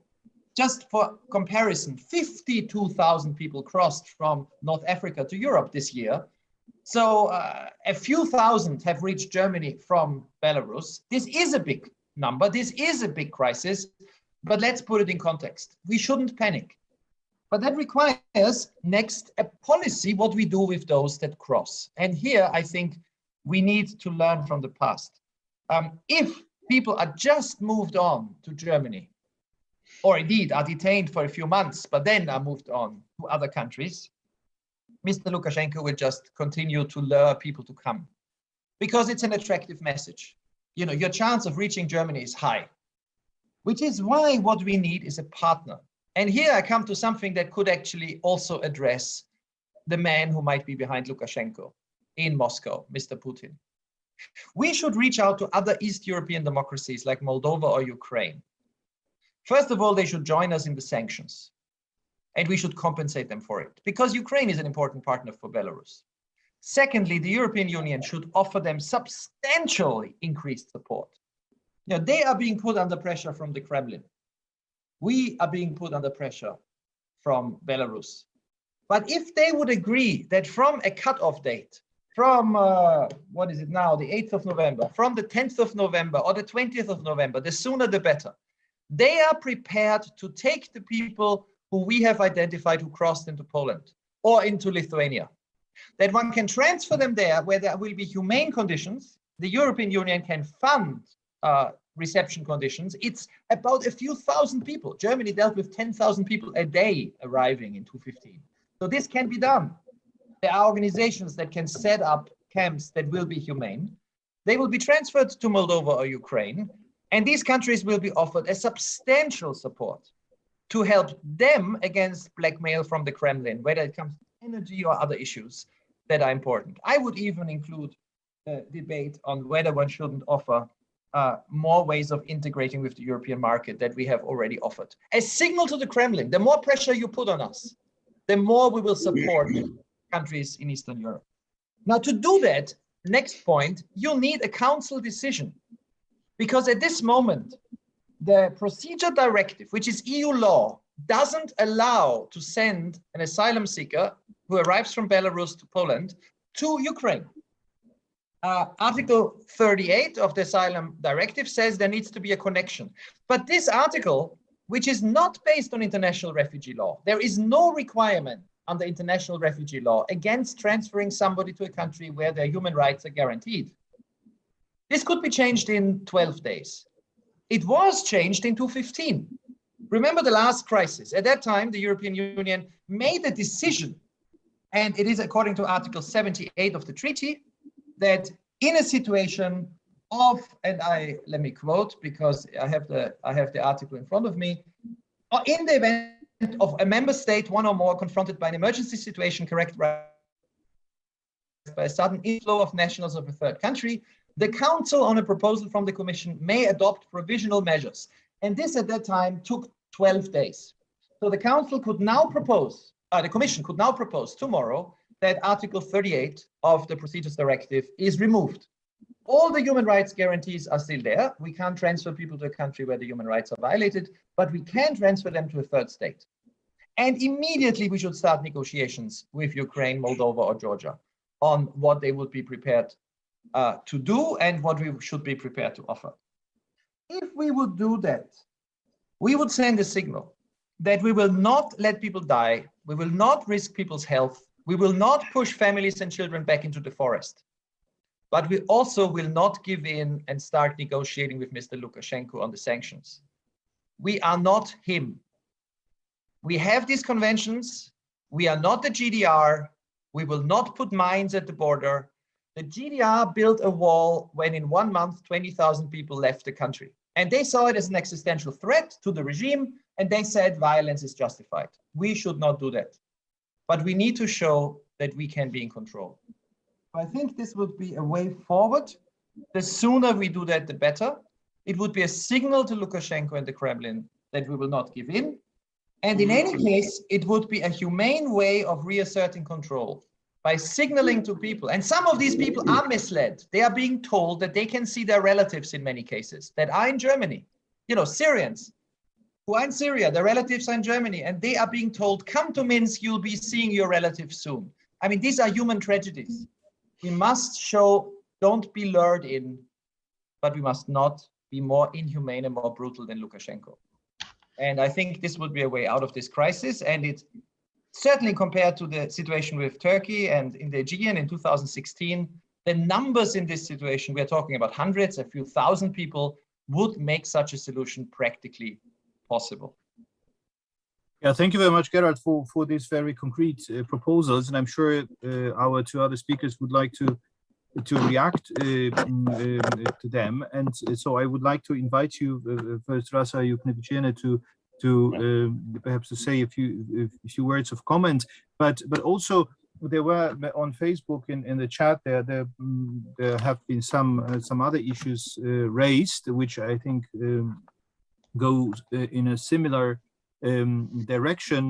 just for comparison, 52,000 people crossed from North Africa to Europe this year. So a few thousand have reached Germany from Belarus. This is a big number. This is a big crisis, but let's put it in context. We shouldn't panic. But that requires next a policy, what we do with those that cross. And here, I think we need to learn from the past. If people are just moved on to Germany, or indeed are detained for a few months, but then are moved on to other countries, Mr. Lukashenko will just continue to lure people to come because it's an attractive message. You know, your chance of reaching Germany is high, which is why what we need is a partner. And here I come to something that could actually also address the man who might be behind Lukashenko in Moscow, Mr. Putin. We should reach out to other East European democracies like Moldova or Ukraine. First of all, they should join us in the sanctions, and we should compensate them for it, because Ukraine is an important partner for Belarus. Secondly, the European Union should offer them substantially increased support. You know, they are being put under pressure from the Kremlin. We are being put under pressure from Belarus. But if they would agree that from a cutoff date, from what is it now, the 8th of November, from the 10th of November or the 20th of November, the sooner the better, they are prepared to take the people who we have identified who crossed into Poland or into Lithuania, that one can transfer them there where there will be humane conditions. The European Union can fund reception conditions. It's about a few thousand people. Germany dealt with 10,000 people a day arriving in 2015. So this can be done. There are organizations that can set up camps that will be humane. They will be transferred to Moldova or Ukraine. And these countries will be offered a substantial support to help them against blackmail from the Kremlin, whether it comes to energy or other issues that are important. I would even include a debate on whether one shouldn't offer more ways of integrating with the European market that we have already offered. A signal to the Kremlin, the more pressure you put on us, the more we will support countries in Eastern Europe. Now, to do that, next point, you need a council decision. Because at this moment, the procedure directive, which is EU law, doesn't allow to send an asylum seeker who arrives from Belarus to Poland to Ukraine. Article 38 of the asylum directive says there needs to be a connection. But this article, which is not based on international refugee law, there is no requirement under international refugee law against transferring somebody to a country where their human rights are guaranteed. This could be changed in 12 days. It was changed in 2015. Remember the last crisis. At that time, the European Union made a decision, and it is according to Article 78 of the treaty, that in a situation of, and let me quote because I have the article in front of me, in the event of a member state, one or more, confronted by an emergency situation characterized by a sudden inflow of nationals of a third country, the Council, on a proposal from the Commission, may adopt provisional measures. And this at that time took 12 days. So the Council could now propose, the Commission could now propose tomorrow that Article 38 of the Procedures Directive is removed. All the human rights guarantees are still there. We can't transfer people to a country where the human rights are violated, but we can transfer them to a third state. And immediately we should start negotiations with Ukraine, Moldova, or Georgia on what they would be prepared to do and what we should be prepared to offer. If we would do that, we would send a signal that we will not let people die, we will not risk people's health, we will not push families and children back into the forest, but we also will not give in and start negotiating with Mr. Lukashenko on the sanctions. We are not him. We have these conventions. We are not the GDR. We will not put mines at the border. The GDR built a wall when in 1 month, 20,000 people left the country. And they saw it as an existential threat to the regime, and they said violence is justified. We should not do that. But we need to show that we can be in control. I think this would be a way forward. The sooner we do that, the better. It would be a signal to Lukashenko and the Kremlin that we will not give in. And in any case, it would be a humane way of reasserting control by signaling to people. And some of these people are misled. They are being told that they can see their relatives in many cases that are in Germany. You know, Syrians who are in Syria, their relatives are in Germany, and they are being told, come to Minsk, you'll be seeing your relatives soon. I mean, these are human tragedies. We must show, don't be lured in, but we must not be more inhumane and more brutal than Lukashenko. And I think this would be a way out of this crisis. And it certainly, compared to the situation with Turkey and in the Aegean in 2016, the numbers in this situation, we're talking about hundreds, a few thousand people, would make such a solution practically possible. Yeah, thank you very much, Gerald, for these very concrete proposals. And I'm sure our two other speakers would like to react to them. And so I would like to invite you first, Rasa Yuknevičienė, to perhaps to say a few words of comment, but also there were on Facebook in the chat there have been some other issues raised, which I think go in a similar direction,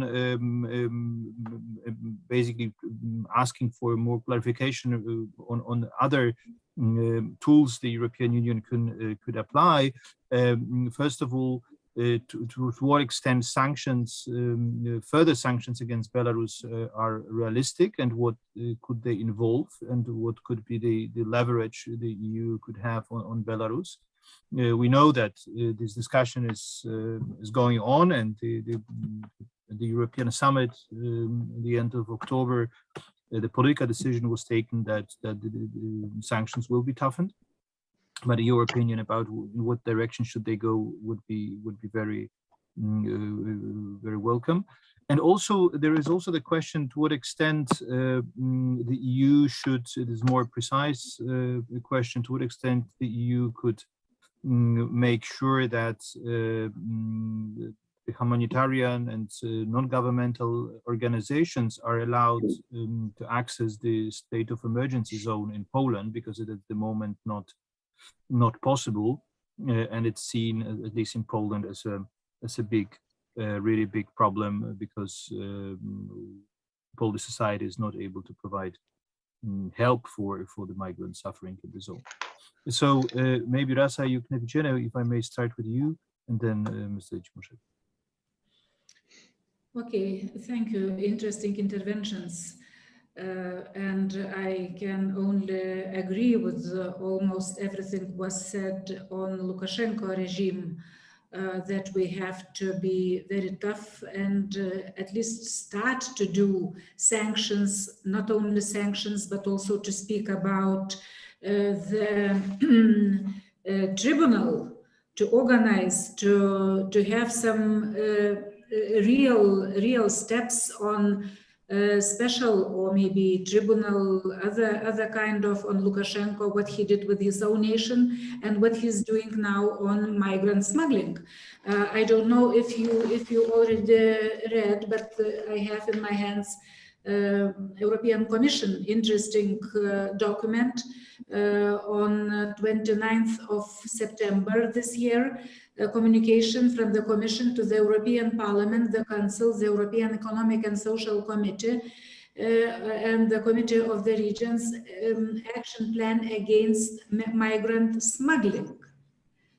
basically asking for more clarification on other tools the European Union could apply. First of all, to what extent sanctions, further sanctions against Belarus are realistic, and what could they involve, and what could be the leverage the EU could have on Belarus. We know that this discussion is going on, and the European summit at the end of October, the political decision was taken that the sanctions will be toughened. But your opinion about in what direction should they go would be very very welcome. And also there is also the question to what extent the EU should, it is more precise question, to what extent the EU could make sure that the humanitarian and non-governmental organizations are allowed to access the state of emergency zone in Poland, because it is at the moment not possible, and it's seen, at least in Poland, as a big, really big problem, because Polish society is not able to provide help for the migrants suffering in the zone. So maybe Rasa Yuknevičienė, if I may start with you, and then Mr. Čimošek. Okay, thank you. Interesting interventions. And I can only agree with almost everything was said on Lukashenko regime, that we have to be very tough and at least start to do sanctions, not only sanctions, but also to speak about the tribunal, to organize, to have some real steps on special, or maybe tribunal, other kind of, on Lukashenko, what he did with his own nation and what he's doing now on migrant smuggling. I don't know if you already read, but I have in my hands European Commission interesting document on 29th of September this year, a communication from the Commission to the European Parliament, the Council, the European Economic and Social Committee, and the Committee of the Regions action plan against migrant smuggling.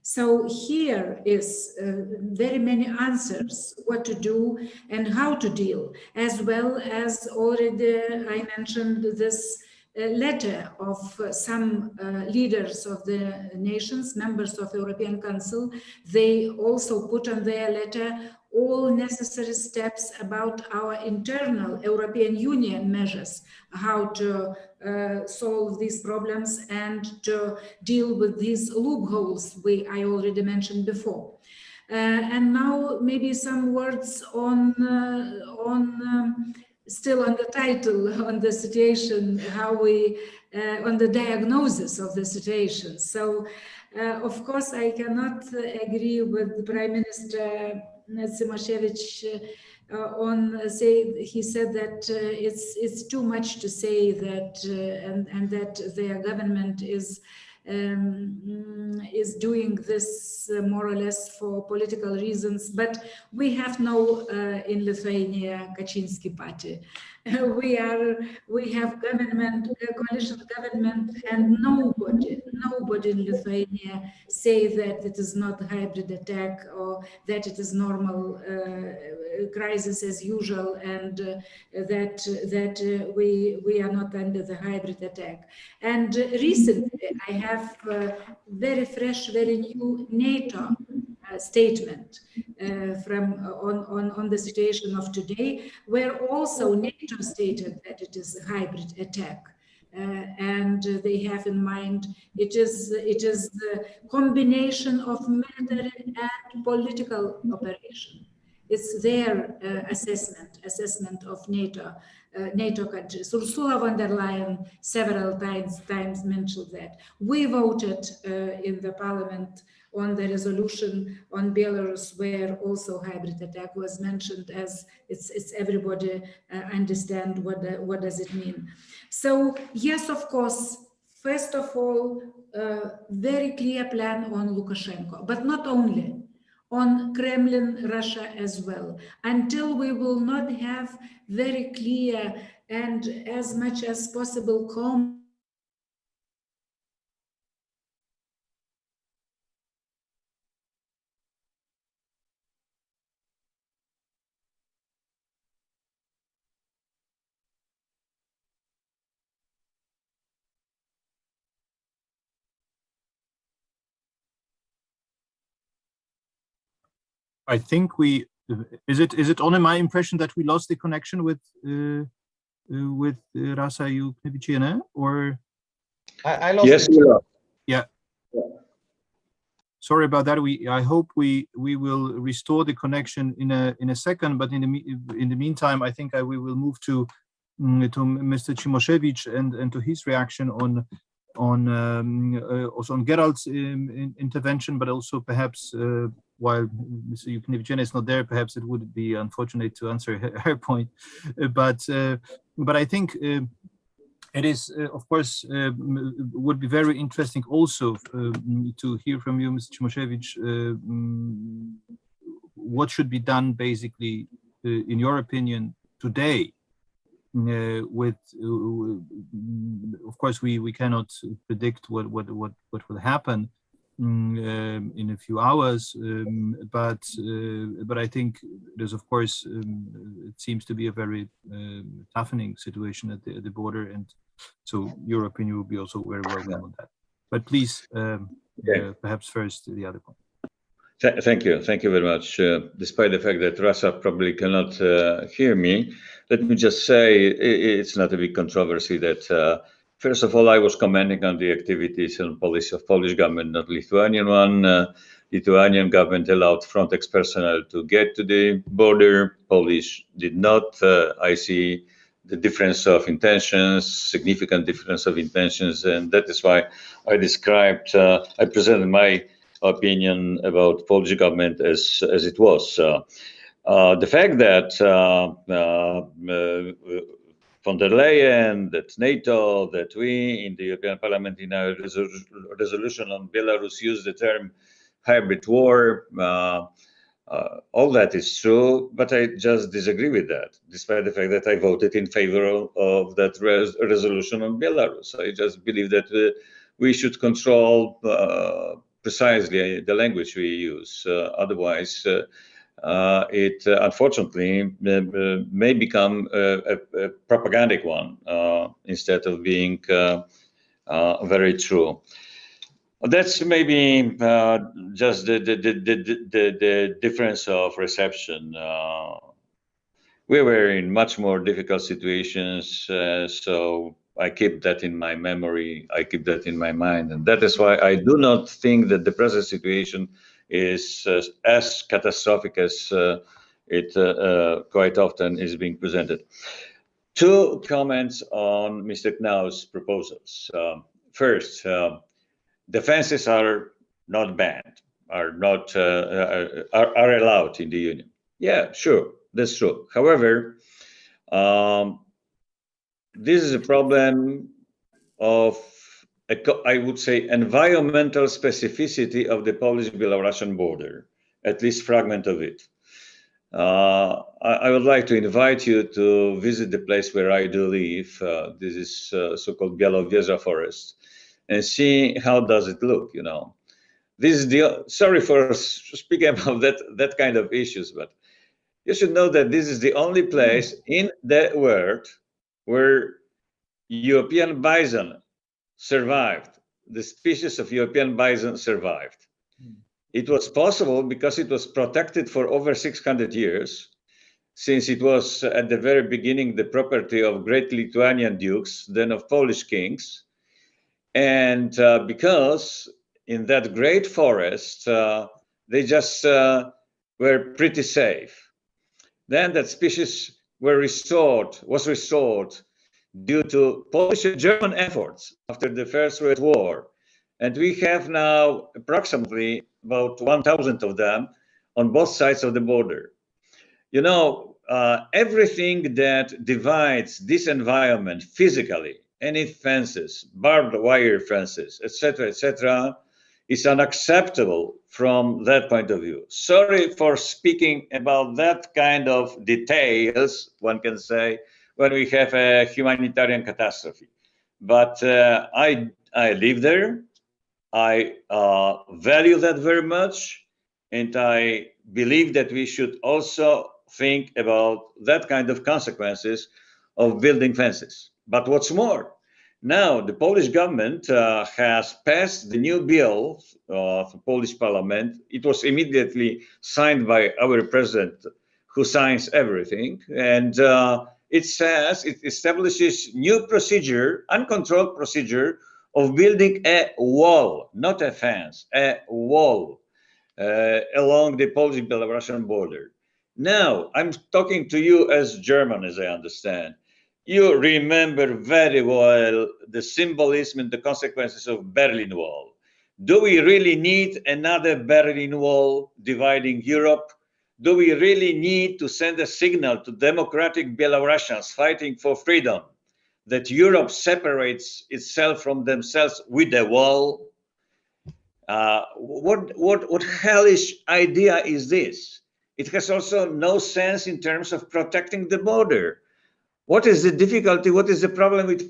So here is very many answers what to do and how to deal, as well as already I mentioned this letter of some leaders of the nations, members of European Council. They also put on their letter all necessary steps about our internal European Union measures, how to solve these problems and to deal with these loopholes I already mentioned before. And now maybe some words on still on the title, on the situation, how we, on the diagnosis of the situation. So, of course, I cannot agree with Prime Minister Cimoszewicz he said that it's too much to say that and that their government is doing this more or less for political reasons, but we have no in Lithuania Kaczynski party. We have government, coalition government, and nobody in Lithuania say that it is not a hybrid attack or that it is normal crisis as usual, and that we are not under the hybrid attack. And recently, I have very fresh, very new NATO statement on the situation of today, where also NATO stated that it is a hybrid attack. And they have in mind it is the combination of military and political operation. It's their assessment of NATO countries. Ursula von der Leyen several times mentioned that. We voted in the parliament on the resolution on Belarus, where also hybrid attack was mentioned, as it's everybody understand what does it mean. So yes, of course, first of all, very clear plan on Lukashenko, but not only, on Kremlin, Russia as well. Until we will not have very clear and as much as possible I think is it only my impression that we lost the connection with Rasa Juknevičienė, or I lost yes, it. Yeah. Sorry about that. I hope we will restore the connection in a second. But in the meantime, I think we will move to Mr. Cimoszewicz and to his reaction on also on Gerald's intervention, but also perhaps while Mr. Juknevičienė is not there, perhaps it would be unfortunate to answer her point. But I think it is, of course, would be very interesting also to hear from you, Mr. Cimoszewicz, what should be done basically, in your opinion, today. Of course, we cannot predict what will happen in a few hours, but I think there's, of course, it seems to be a very toughening situation at the border, and so your opinion will be also very welcome on that. But please, perhaps first the other point. Thank you very much. Despite the fact that Rasa probably cannot hear me, let me just say it's not a big controversy that, first of all, I was commenting on the activities and policy of Polish government, not Lithuanian one. Lithuanian government allowed Frontex personnel to get to the border. Polish did not. I see the difference of intentions, significant difference of intentions, and that is why I described, I presented my opinion about Polish government as it was. The fact that von der Leyen, that NATO, that we in the European Parliament in our resolution on Belarus use the term hybrid war, all that is true, but I just disagree with that, despite the fact that I voted in favor of that resolution on Belarus. I just believe that we should control precisely the language we use. Otherwise, it unfortunately may become a propagandic one instead of being very true. That's maybe just the difference of reception. We were in much more difficult situations, so I keep that in my memory, I keep that in my mind, and that is why I do not think that the present situation is as catastrophic as it quite often is being presented. Two comments on Mr. Knau's proposals. First, defenses are not banned, are allowed in the Union. Yeah, sure, that's true. However, this is a problem of, I would say, environmental specificity of the Polish-Belarusian border, at least fragment of it. I would like to invite you to visit the place where I do live. This is so-called Białowieża forest, and see how does it look, you know. This is the, sorry for speaking about that kind of issues, but you should know that this is the only place in the world where European bison survived. The species of European bison survived. It was possible because it was protected for over 600 years, since it was at the very beginning the property of great Lithuanian dukes, then of Polish kings. And because in that great forest, they just were pretty safe. Then that species was restored due to Polish and German efforts after the First World War. And we have now approximately about 1,000 of them on both sides of the border. You know, everything that divides this environment physically, any fences, barbed wire fences, etc., is unacceptable from that point of view. Sorry for speaking about that kind of details, one can say, when we have a humanitarian catastrophe. But I live there. I value that very much, and I believe that we should also think about that kind of consequences of building fences. But what's more, now the Polish government has passed the new bill of the Polish parliament. It was immediately signed by our president, who signs everything, and it says it establishes new procedure, uncontrolled procedure of building a wall, not a fence, a wall along the Polish-Belarusian border. Now, I'm talking to you as German, as I understand. You remember very well the symbolism and the consequences of Berlin Wall. Do we really need another Berlin Wall dividing Europe? Do we really need to send a signal to democratic Belarusians fighting for freedom that Europe separates itself from themselves with a wall? What hellish idea is this? It has also no sense in terms of protecting the border. What is the difficulty? What is the problem with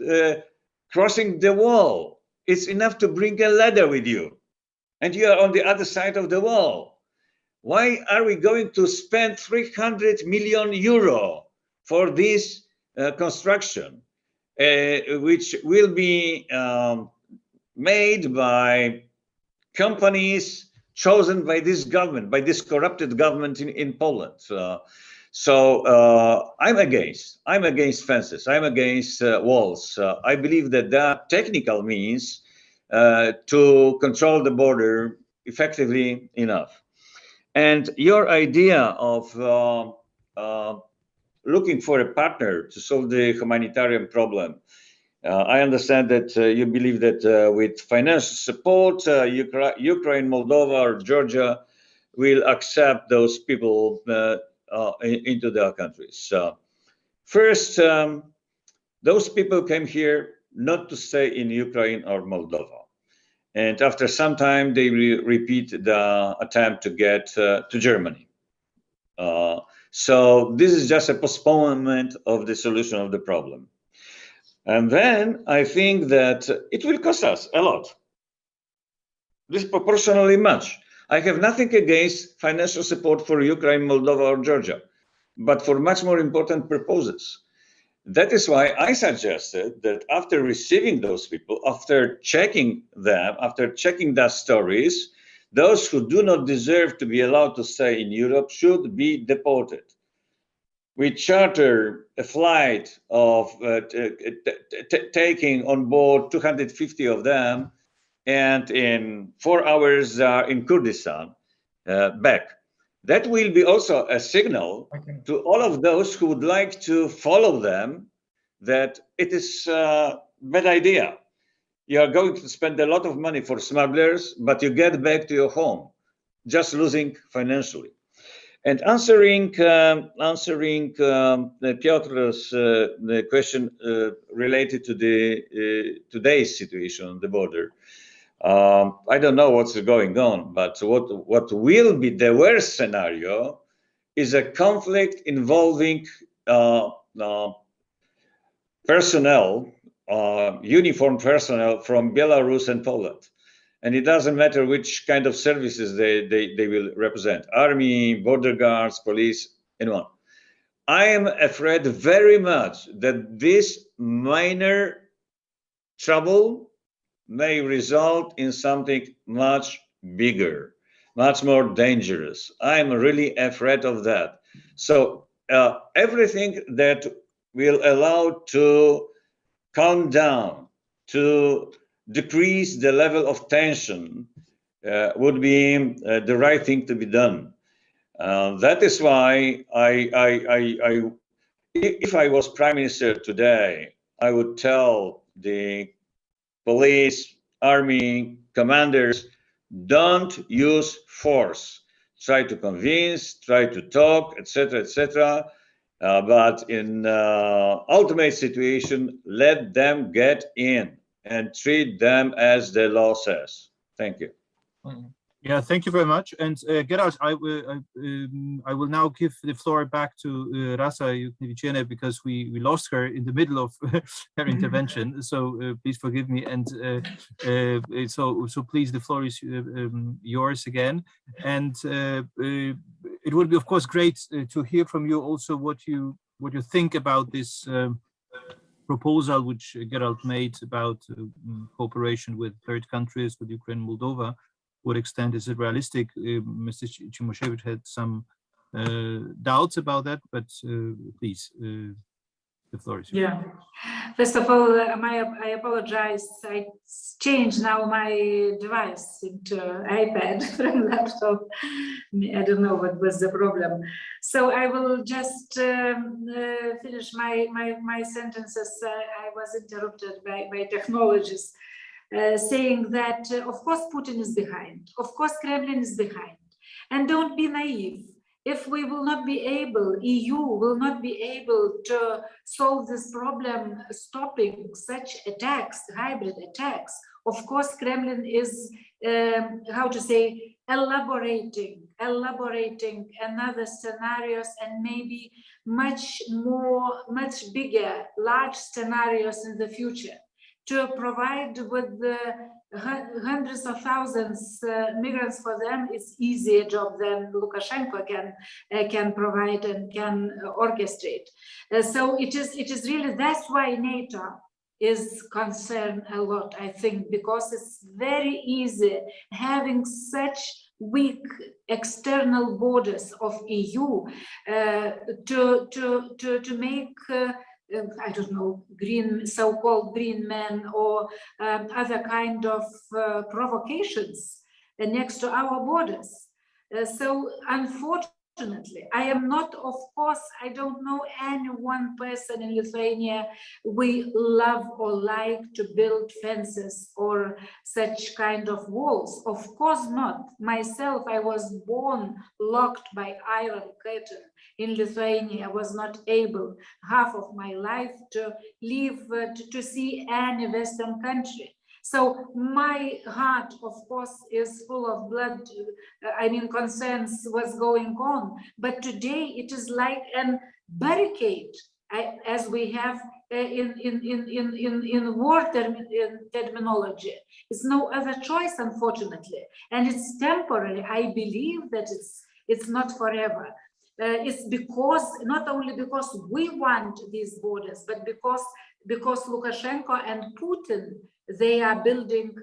crossing the wall? It's enough to bring a ladder with you, and you are on the other side of the wall. Why are we going to spend 300 million euro for this construction, which will be made by companies chosen by this government, by this corrupted government in Poland? So I'm against fences. I'm against walls. I believe that there are technical means to control the border effectively enough. And your idea of looking for a partner to solve the humanitarian problem, I understand that you believe that with financial support, Ukraine, Moldova, or Georgia will accept those people into their countries. First, those people came here not to stay in Ukraine or Moldova. And after some time, they repeat the attempt to get to Germany. So this is just a postponement of the solution of the problem. And then I think that it will cost us a lot, disproportionately much. I have nothing against financial support for Ukraine, Moldova, or Georgia, but for much more important purposes. That is why I suggested that after receiving those people, after checking them, after checking their stories, those who do not deserve to be allowed to stay in Europe should be deported. We charter a flight of taking on board 250 of them, and in 4 hours they are in Kurdistan, back. That will be also a signal to all of those who would like to follow them that it is a bad idea. You are going to spend a lot of money for smugglers, but you get back to your home, just losing financially. And answering Piotr's the question related to the today's situation on the border, I don't know what's going on, but what will be the worst scenario is a conflict involving personnel, uniformed personnel from Belarus and Poland. And it doesn't matter which kind of services they will represent, army, border guards, police, anyone. I am afraid very much that this minor trouble may result in something much bigger, much more dangerous. I'm really afraid of that. So everything that will allow to calm down, to decrease the level of tension would be the right thing to be done. That is why if I was Prime Minister today, I would tell the police, army, commanders, don't use force. Try to convince, try to talk, etc., etc. But in ultimate situation, let them get in and treat them as the law says. Thank you. Yeah, thank you very much. And Gerard, I will now give the floor back to Rasa Juknevičienė, because we lost her in the middle of her intervention. So please forgive me. And so please, the floor is yours again. And it would be, of course, great to hear from you also what you think about this proposal which Gerald made about cooperation with third countries, with Ukraine, Moldova. What extent is it realistic? Mr. Cimoszewicz had some doubts about that, but please, the floor is yours. Yeah. First of all, I apologize. I changed now my device into iPad from laptop. I don't know what was the problem. So I will just finish my sentences. I was interrupted by technologies. Saying that, of course, Putin is behind. Of course, Kremlin is behind. And don't be naive. If we will not be able, EU will not be able to solve this problem, stopping such attacks, hybrid attacks. Of course, Kremlin is, elaborating another scenarios, and maybe much bigger, large scenarios in the future, to provide with the hundreds of thousands migrants. For them, it's easier job than Lukashenko can provide and can orchestrate. So it is really, that's why NATO is concerned a lot, I think, because it's very easy having such weak external borders of EU to make I don't know, so-called green men or other kind of provocations next to our borders. So unfortunately, I am not, of course, I don't know any one person in Lithuania we love or like to build fences or such kind of walls. Of course not. Myself, I was born locked by iron curtain in Lithuania. I was not able half of my life to live, to see any Western country. So my heart, of course, is full of blood. Concerns what's going on. But today it is like a barricade, as we have in war terminology. It's no other choice, unfortunately, and it's temporary. I believe that it's not forever. It's because not only because we want these borders, but because Lukashenko and Putin, they are building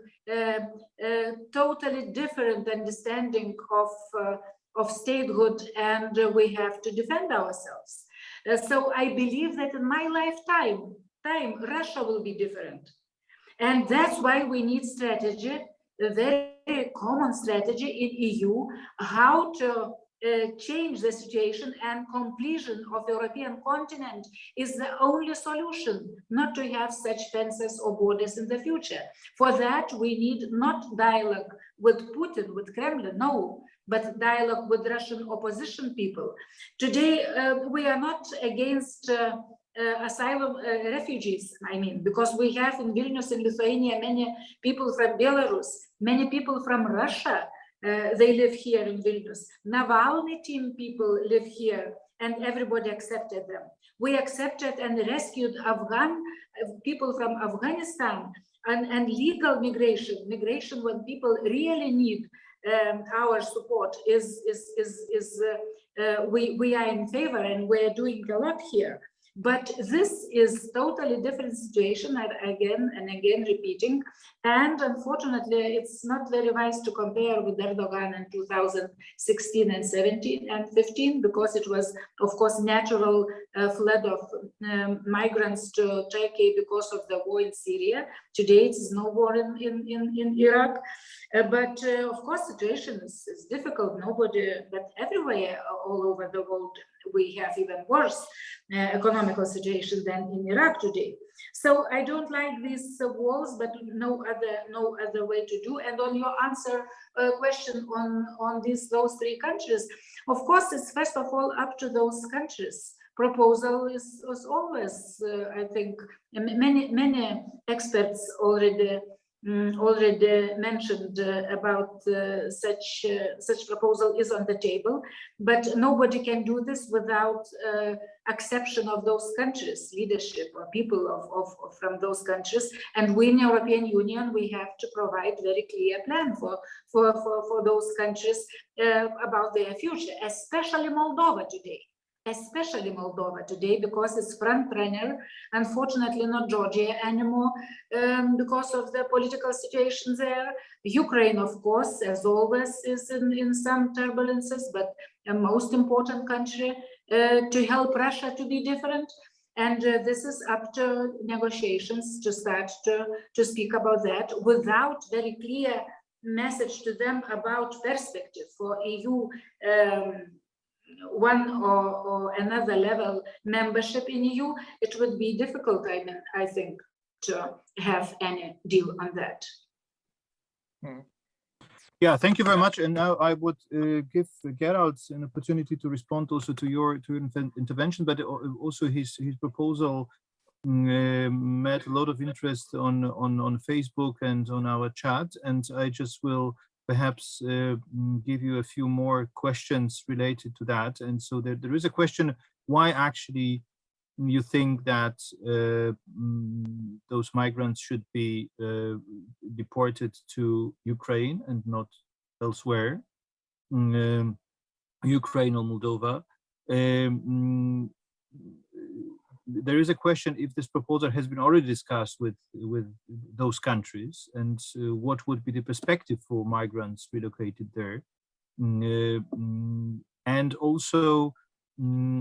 totally different understanding of statehood, and we have to defend ourselves. So I believe that in my lifetime, Russia will be different. And that's why we need strategy, a very common strategy in EU, how to change the situation, and completion of the European continent is the only solution, not to have such fences or borders in the future. For that, we need not dialogue with Putin, with Kremlin, no, but dialogue with Russian opposition people. Today, we are not against asylum refugees, I mean, because we have in Vilnius, in Lithuania, many people from Belarus, many people from Russia. They live here in Vilnius. Navalny team people live here, and everybody accepted them. We accepted and rescued Afghan people from Afghanistan, and legal migration when people really need our support we are in favor, and we're doing a lot here. But this is totally different situation, again and again repeating, and unfortunately it's not very wise to compare with Erdogan in 2016 and 17 and 15, because it was of course natural flood of migrants to Turkey because of the war in Syria. Today it's no war in Iraq, but of course situation is difficult. Nobody, but everywhere all over the world we have even worse economical situation than in Iraq today. So I don't like these walls, but no other way to do. And on your answer question on those three countries, of course, it's first of all up to those countries. Proposal was always, I think, many experts already mentioned about such proposal is on the table, but nobody can do this without acceptance of those countries, leadership or people from those countries. And we in the European Union, we have to provide very clear plan for those countries about their future, especially Moldova today, because it's front runner, unfortunately not Georgia anymore, because of the political situation there. Ukraine, of course, as always, is in some turbulences, but a most important country to help Russia to be different. And this is up to negotiations to start to speak about that without very clear message to them about perspective for EU one or another level membership in EU. It would be difficult, I think, to have any deal on that. Yeah, thank you very much. And now I would give Gerald an opportunity to respond also to your intervention, but also his proposal met a lot of interest on Facebook and on our chat, and I just will perhaps give you a few more questions related to that. And so there is a question, why actually you think that those migrants should be deported to Ukraine and not elsewhere, Ukraine or Moldova. There is a question if this proposal has been already discussed with those countries, and what would be the perspective for migrants relocated there, and also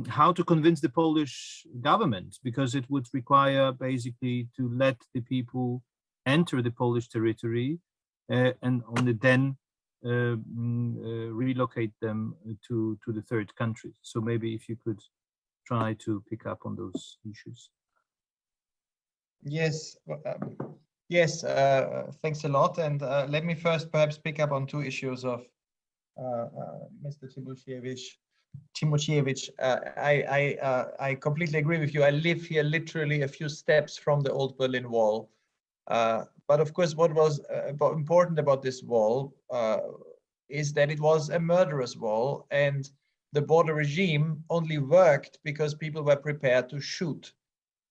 how to convince the Polish government, because it would require basically to let the people enter the Polish territory and only then relocate them to the third country. So maybe if you could try to pick up on those issues. Yes, thanks a lot. And let me first perhaps pick up on two issues of Mr. Timoshevich. I completely agree with you. I live here literally a few steps from the old Berlin Wall. But of course, what was important about this wall is that it was a murderous wall, and the border regime only worked because people were prepared to shoot.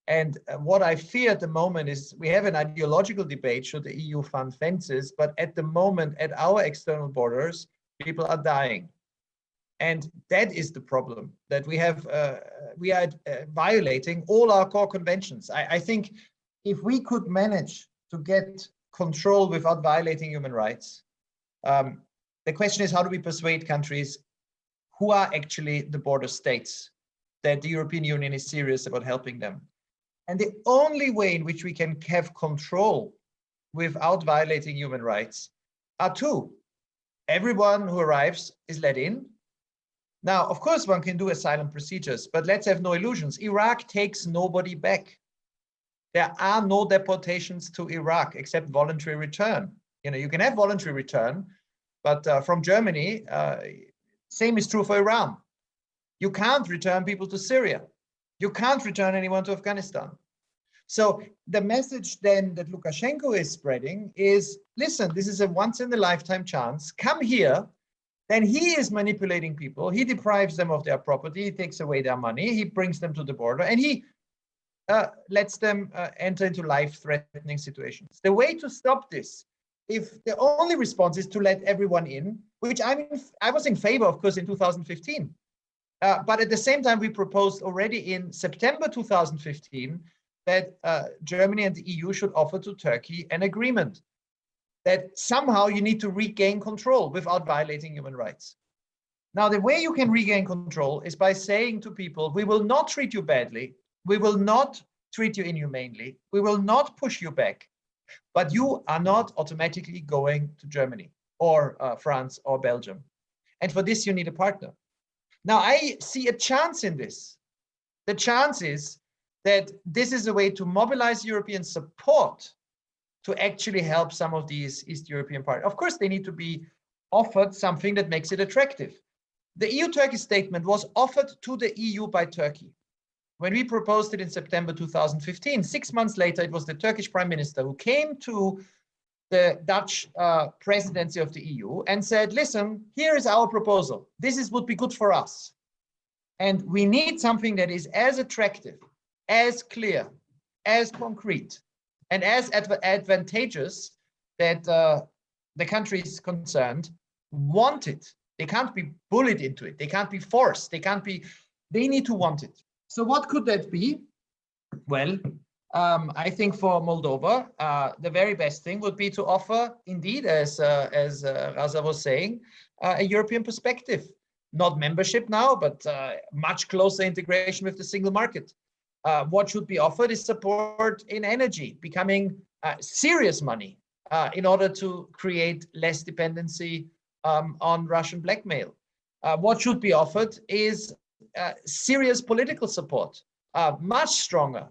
And what I fear at the moment is we have an ideological debate, should the EU fund fences, but at the moment, at our external borders, people are dying. And that is the problem, that we are violating all our core conventions. I think if we could manage to get control without violating human rights, the question is, how do we persuade countries who are actually the border states that the European Union is serious about helping them? And the only way in which we can have control without violating human rights are two. Everyone who arrives is let in. Now, of course, one can do asylum procedures, but let's have no illusions. Iraq takes nobody back. There are no deportations to Iraq except voluntary return. You can have voluntary return, but from Germany, same is true for Iran. You can't return people to Syria. You can't return anyone to Afghanistan. So the message then that Lukashenko is spreading is, listen, this is a once in a lifetime chance. Come here. Then he is manipulating people. He deprives them of their property. He takes away their money. He brings them to the border and he lets them enter into life-threatening situations. The way to stop this, if the only response is to let everyone in, which I was in favor, of course, in 2015. But at the same time, we proposed already in September 2015 that Germany and the EU should offer to Turkey an agreement that somehow you need to regain control without violating human rights. Now, the way you can regain control is by saying to people, we will not treat you badly, we will not treat you inhumanely, we will not push you back, but you are not automatically going to Germany or France or Belgium. And for this, you need a partner. Now, I see a chance in this. The chance is that this is a way to mobilize European support to actually help some of these East European partners. Of course, they need to be offered something that makes it attractive. The EU-Turkey statement was offered to the EU by Turkey. When we proposed it in September 2015, 6 months later, it was the Turkish Prime Minister who came to the Dutch presidency of the EU and said, listen, here is our proposal. This would be good for us. And we need something that is as attractive, as clear, as concrete, and as advantageous that the countries concerned want it. They can't be bullied into it. They can't be forced. They need to want it. So what could that be? Well, I think for Moldova, the very best thing would be to offer, indeed, as Raza was saying, a European perspective. Not membership now, but much closer integration with the single market. What should be offered is support in energy, becoming serious money in order to create less dependency on Russian blackmail. What should be offered is serious political support, much stronger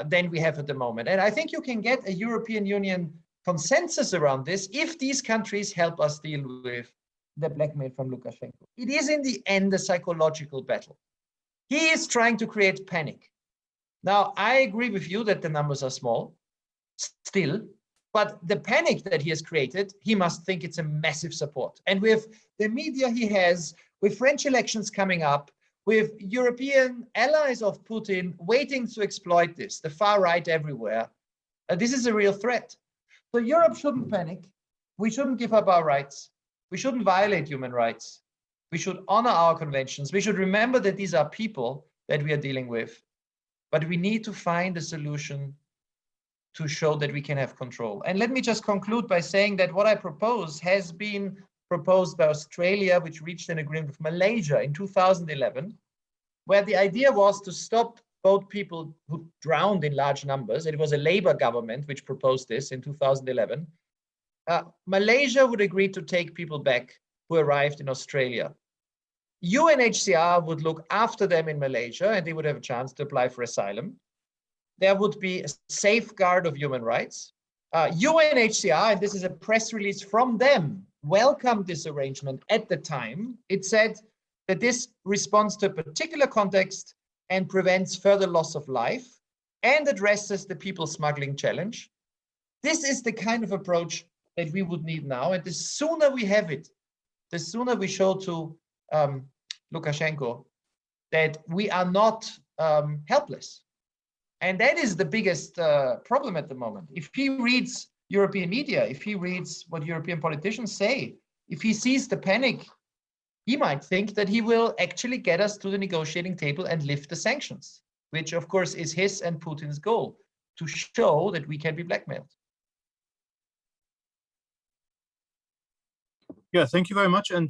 than we have at the moment. And I think you can get a European Union consensus around this if these countries help us deal with the blackmail from Lukashenko. It is in the end a psychological battle. He is trying to create panic. Now, I agree with you that the numbers are small, still, but the panic that he has created, he must think it's a massive support. And with the media he has, with French elections coming up, with European allies of Putin waiting to exploit this, the far right everywhere, this is a real threat. So Europe shouldn't panic. We shouldn't give up our rights. We shouldn't violate human rights. We should honor our conventions. We should remember that these are people that we are dealing with. But we need to find a solution to show that we can have control. And let me just conclude by saying that what I propose has been proposed by Australia, which reached an agreement with Malaysia in 2011, where the idea was to stop boat people who drowned in large numbers. It was a Labour government which proposed this in 2011. Malaysia would agree to take people back who arrived in Australia. UNHCR would look after them in Malaysia and they would have a chance to apply for asylum. There would be a safeguard of human rights. UNHCR, and this is a press release from them, welcomed this arrangement at the time. It said that this responds to a particular context and prevents further loss of life and addresses the people smuggling challenge. This is the kind of approach that we would need now. And the sooner we have it, the sooner we show to Lukashenko that we are not helpless. And that is the biggest problem at the moment. If he reads European media, if he reads what European politicians say, if he sees the panic, he might think that he will actually get us to the negotiating table and lift the sanctions, which of course is his and Putin's goal, to show that we can be blackmailed. Yeah, thank you very much. And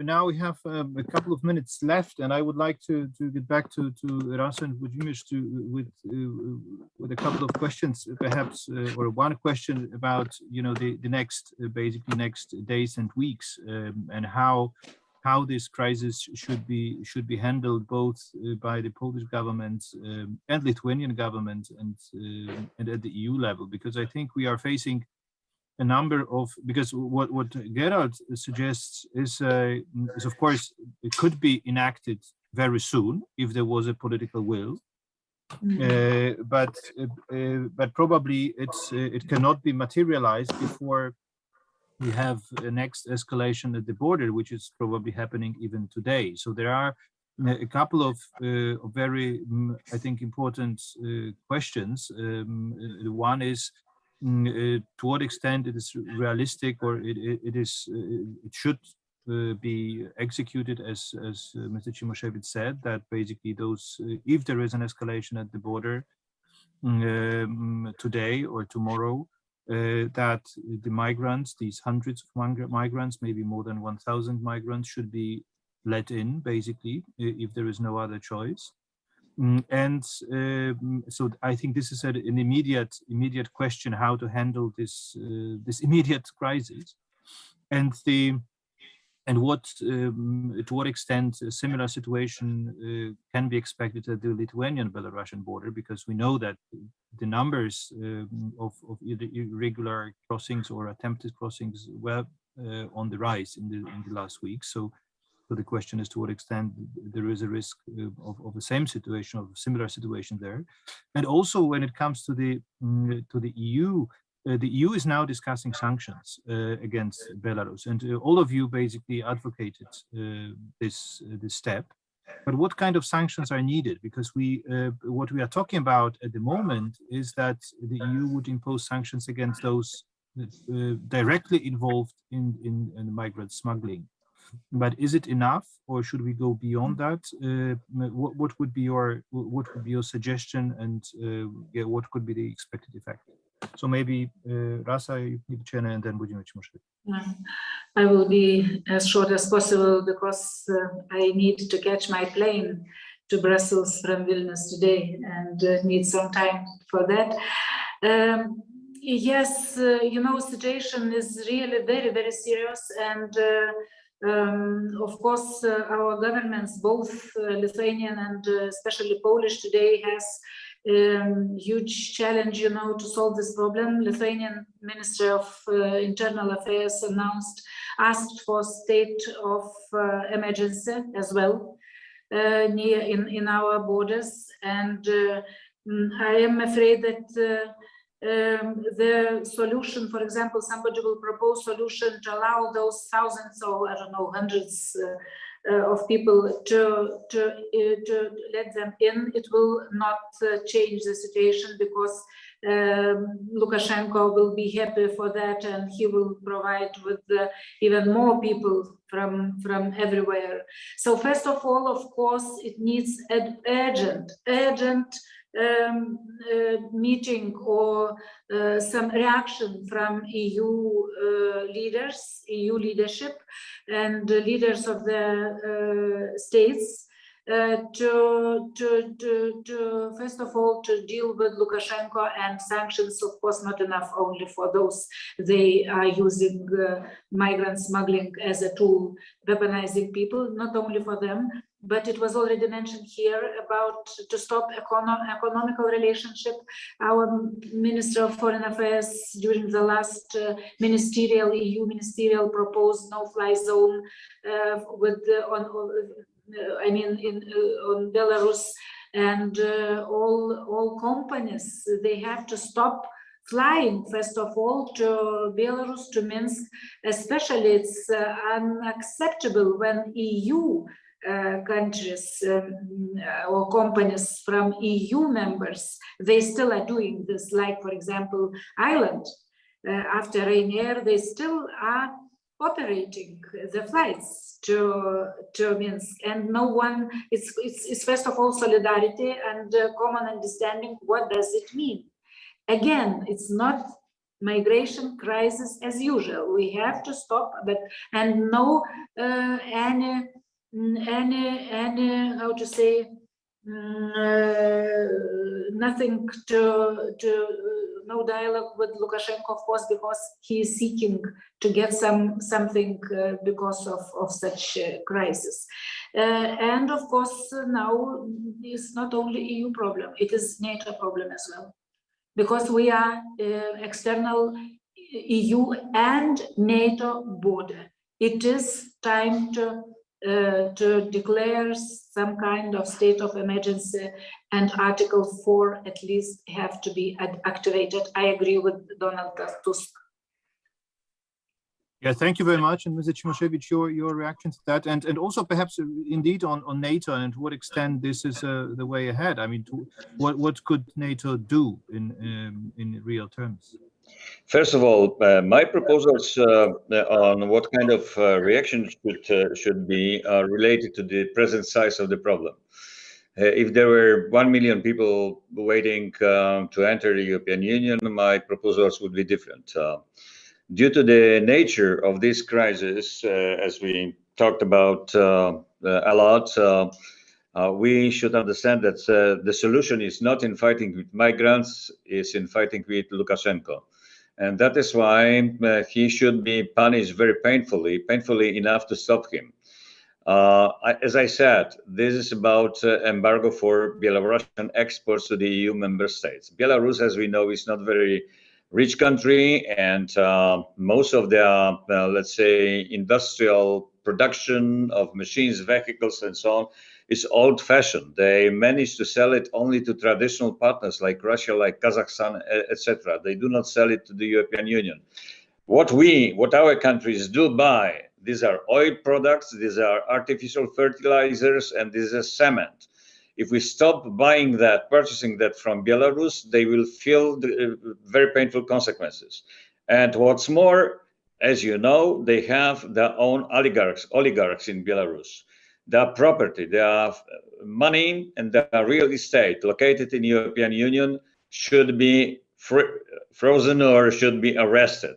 now we have a couple of minutes left, and I would like to get back to Rasa and Wojciech with a couple of questions, perhaps, or one question about the next basically next days and weeks, and how this crisis should be handled both by the Polish government and Lithuanian government and at the EU level, because I think we are facing a number of, because what Gerald suggests is of course it could be enacted very soon if there was a political will, but probably it cannot be materialized before we have a next escalation at the border, which is probably happening even today. So there are a couple of very, I think, important questions. One is to what extent it is realistic, or it should be executed, as Mr. Cimoszewicz said, that basically those, if there is an escalation at the border today or tomorrow, that the migrants, these hundreds of migrants, maybe more than 1,000 migrants, should be let in, basically, if there is no other choice. And so I think this is an immediate question, how to handle this immediate crisis, and what to what extent a similar situation can be expected at the Lithuanian-Belarusian border, because we know that the numbers of irregular crossings or attempted crossings were on the rise in the last week. So the question is to what extent there is a risk of the same situation, of a similar situation there. And also when it comes to the EU, the EU is now discussing sanctions against Belarus, and all of you basically advocated this step. But what kind of sanctions are needed? Because what we are talking about at the moment is that the EU would impose sanctions against those directly involved in migrant smuggling. But is it enough, or should we go beyond that? What would be your suggestion, and what could be the expected effect? So maybe Rasa, you and then Wojciech. I will be as short as possible, because I need to catch my plane to Brussels from Vilnius today, and need some time for that. Yes, situation is really very, very serious, and of course, our governments, both Lithuanian and especially Polish today, has huge challenge, to solve this problem. Lithuanian Ministry of Internal Affairs asked for state of emergency as well in our borders, and I am afraid that the solution, for example, somebody will propose solution to allow those thousands or I don't know, hundreds of people to let them in. It will not change the situation, because Lukashenko will be happy for that, and he will provide with even more people from everywhere. So first of all, of course, it needs an urgent meeting or some reaction from EU leadership and leaders of the states to first of all to deal with Lukashenko, and sanctions, of course, not enough only for those. They are using migrant smuggling as a tool, weaponizing people, not only for them. But it was already mentioned here about to stop economical relationship. Our Minister of Foreign Affairs during the last EU ministerial proposed no-fly zone on Belarus, and all companies, they have to stop flying, first of all, to Belarus, to Minsk. Especially, it's unacceptable when EU countries or companies from EU members, they still are doing this. Like, for example, Ireland, after Ryanair, they still are operating the flights to Minsk, and no one, it's first of all solidarity and common understanding. What does it mean? Again, it's not migration crisis as usual. We have to stop, but and no any how to say nothing to no dialogue with Lukashenko, of course, because he is seeking to get something because of such crisis. And of course, now it's not only EU problem; it is NATO problem as well, because we are external EU and NATO border. It is time to declare some kind of state of emergency, and Article 4 at least have to be activated. I agree with Donald Tusk. Yeah, thank you very much. And Mr. Cimoszewicz, your reaction to that, and also perhaps indeed on NATO and to what extent this is the way ahead. I mean, what could NATO do in real terms? First of all, my proposals on what kind of reaction should be related to the present size of the problem. If there were 1 million people waiting to enter the European Union, my proposals would be different. Due to the nature of this crisis, as we talked about a lot, we should understand that the solution is not in fighting with migrants, it's in fighting with Lukashenko. And that is why he should be punished very painfully enough to stop him. As I said, this is about embargo for Belarusian exports to the EU member states. Belarus, as we know, is not very rich country, and most of the, let's say, industrial production of machines, vehicles, and so on is old-fashioned. They manage to sell it only to traditional partners like Russia, like Kazakhstan, etc. They do not sell it to the European Union. What our countries do buy, these are oil products, these are artificial fertilizers, and this is cement. If we stop buying that, purchasing that from Belarus, they will feel the very painful consequences. And what's more, as you know, they have their own oligarchs in Belarus. Their property, their money, and their real estate located in the European Union should be frozen or should be arrested.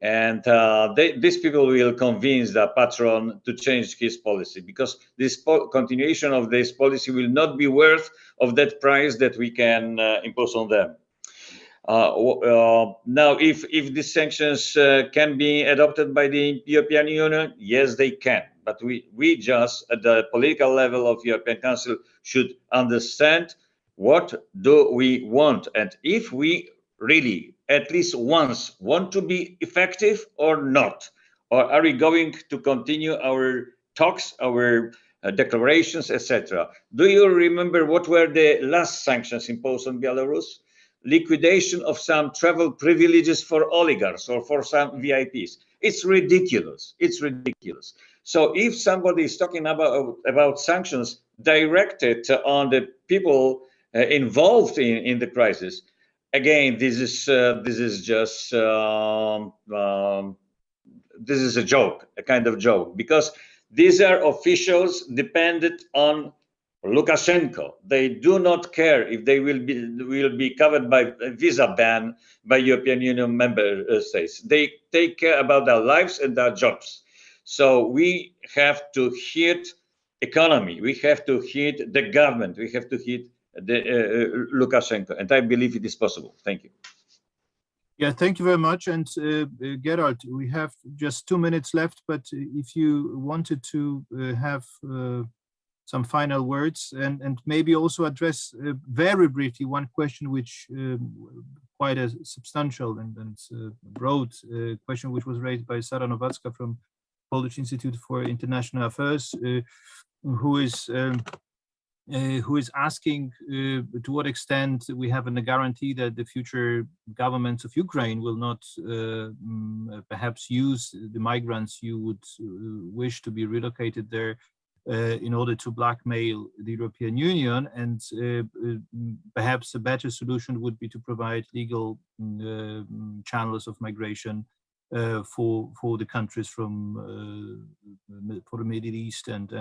And these people will convince the patron to change his policy, because this continuation of this policy will not be worth of that price that we can impose on them. Now, if these sanctions can be adopted by the European Union, yes, they can. But we just, at the political level of European Council, should understand what do we want, and if we really at least once want to be effective or not, or are we going to continue our talks, our declarations, etc. Do you remember what were the last sanctions imposed on Belarus? Liquidation of some travel privileges for oligarchs or for some VIPs. It's ridiculous. It's ridiculous. So if somebody is talking about sanctions directed on the people involved in the crisis, again, this is just this is a joke, a kind of joke, because these are officials dependent on Lukashenko. They do not care if they will be covered by a visa ban by European Union member states. They take care about their lives and their jobs. So we have to hit economy. We have to hit the government. We have to hit the Lukashenko, and I believe it is possible. Thank you. Yeah, thank you very much. And Gerald, we have just 2 minutes left, but if you wanted to have some final words and maybe also address very briefly one question which quite a substantial and broad question which was raised by Sara Nowacka from Polish Institute for International Affairs, who is asking to what extent we have a guarantee that the future governments of Ukraine will not perhaps use the migrants you would wish to be relocated there in order to blackmail the European Union. And perhaps a better solution would be to provide legal channels of migration for the countries from for the Middle East and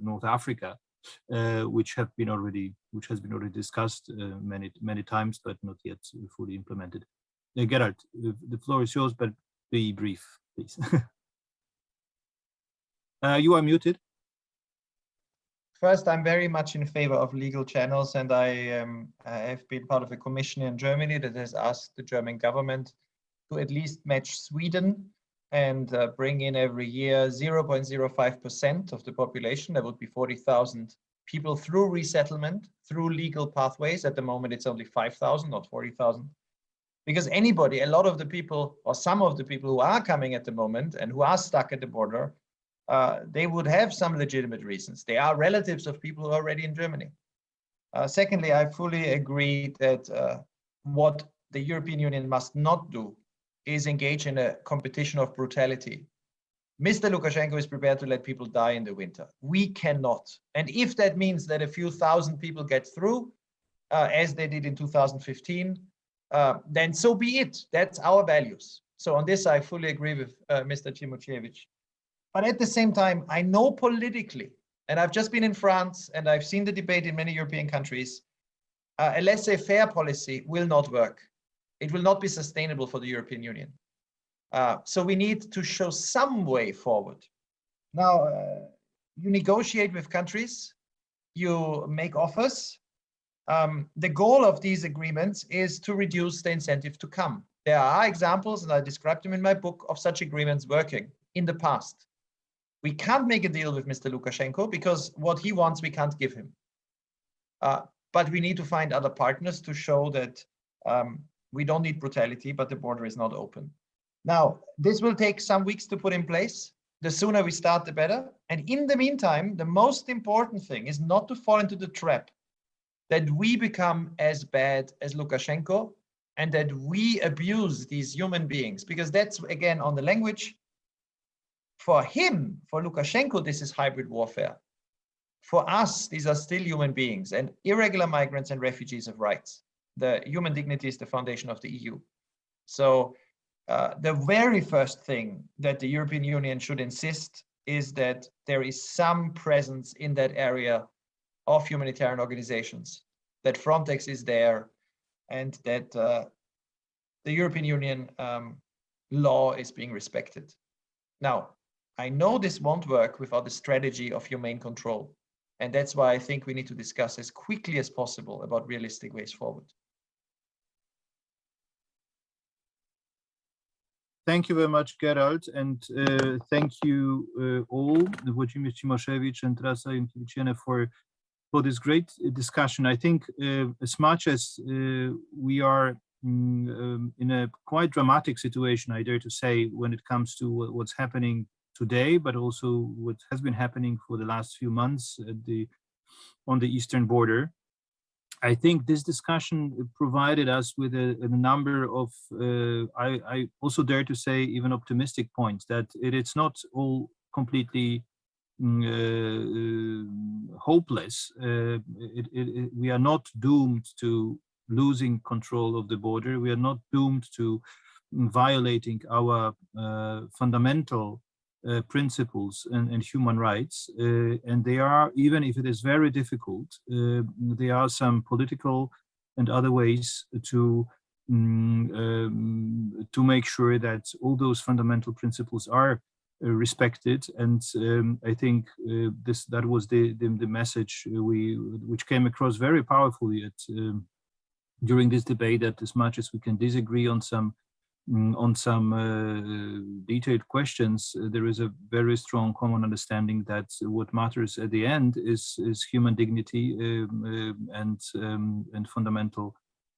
North Africa, which has been already discussed many times, but not yet fully implemented. Gerald, the floor is yours, but be brief, please. You are muted. First, I'm very much in favor of legal channels, and I have been part of a commission in Germany that has asked the German government to at least match Sweden and bring in every year 0.05% of the population. That would be 40,000 people through resettlement, through legal pathways. At the moment, it's only 5,000, not 40,000. Because anybody, a lot of the people, or some of the people who are coming at the moment and who are stuck at the border, they would have some legitimate reasons. They are relatives of people who are already in Germany. Secondly, I fully agree that what the European Union must not do is engage in a competition of brutality. Mr. Lukashenko is prepared to let people die in the winter. We cannot. And if that means that a few thousand people get through, as they did in 2015, then so be it. That's our values. So on this, I fully agree with Mr. Cimocevic. But at the same time, I know politically, and I've just been in France and I've seen the debate in many European countries, a laissez-faire policy will not work. It will not be sustainable for the European Union. So we need to show some way forward. Now, you negotiate with countries, you make offers. The goal of these agreements is to reduce the incentive to come. There are examples, and I described them in my book, of such agreements working in the past. We can't make a deal with Mr. Lukashenko because what he wants, we can't give him. But we need to find other partners to show that we don't need brutality, but the border is not open. Now, this will take some weeks to put in place. The sooner we start, the better. And in the meantime, the most important thing is not to fall into the trap that we become as bad as Lukashenko and that we abuse these human beings, because that's, again, on the language. For him, for Lukashenko, this is hybrid warfare. For us, these are still human beings, and irregular migrants and refugees have rights. The human dignity is the foundation of the EU. So the very first thing that the European Union should insist is that there is some presence in that area of humanitarian organizations, that Frontex is there, and that the European Union law is being respected. Now, I know this won't work without a strategy of humane control. And that's why I think we need to discuss as quickly as possible about realistic ways forward. Thank you very much, Gerald, and thank you all, Włodzimierz Cimoszewicz and Rasa Jękiewicziene, for this great discussion. I think as much as we are in a quite dramatic situation, I dare to say, when it comes to what's happening today, but also what has been happening for the last few months on the eastern border. I think this discussion provided us with a number of, I also dare to say, even optimistic points, that it's not all completely hopeless. We are not doomed to losing control of the border. We are not doomed to violating our fundamental principles and human rights, and they are, even if it is very difficult, there are some political and other ways to make sure that all those fundamental principles are respected. And I think that was the message which came across very powerfully during this debate, that as much as we can disagree on some detailed questions, there is a very strong common understanding that what matters at the end is human dignity and fundamental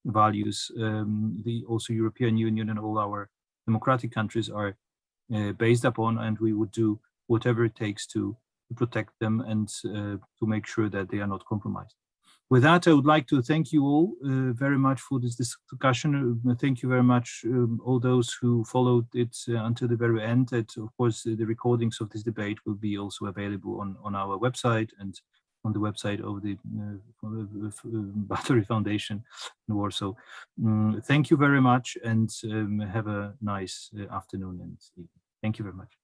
values. The also European Union and all our democratic countries are based upon, and we would do whatever it takes to protect them and to make sure that they are not compromised. With that, I would like to thank you all very much for this discussion. Thank you very much, all those who followed it until the very end. And of course, the recordings of this debate will be also available on our website and on the website of the Battery Foundation in Warsaw. Thank you very much, and have a nice afternoon and evening. Thank you very much.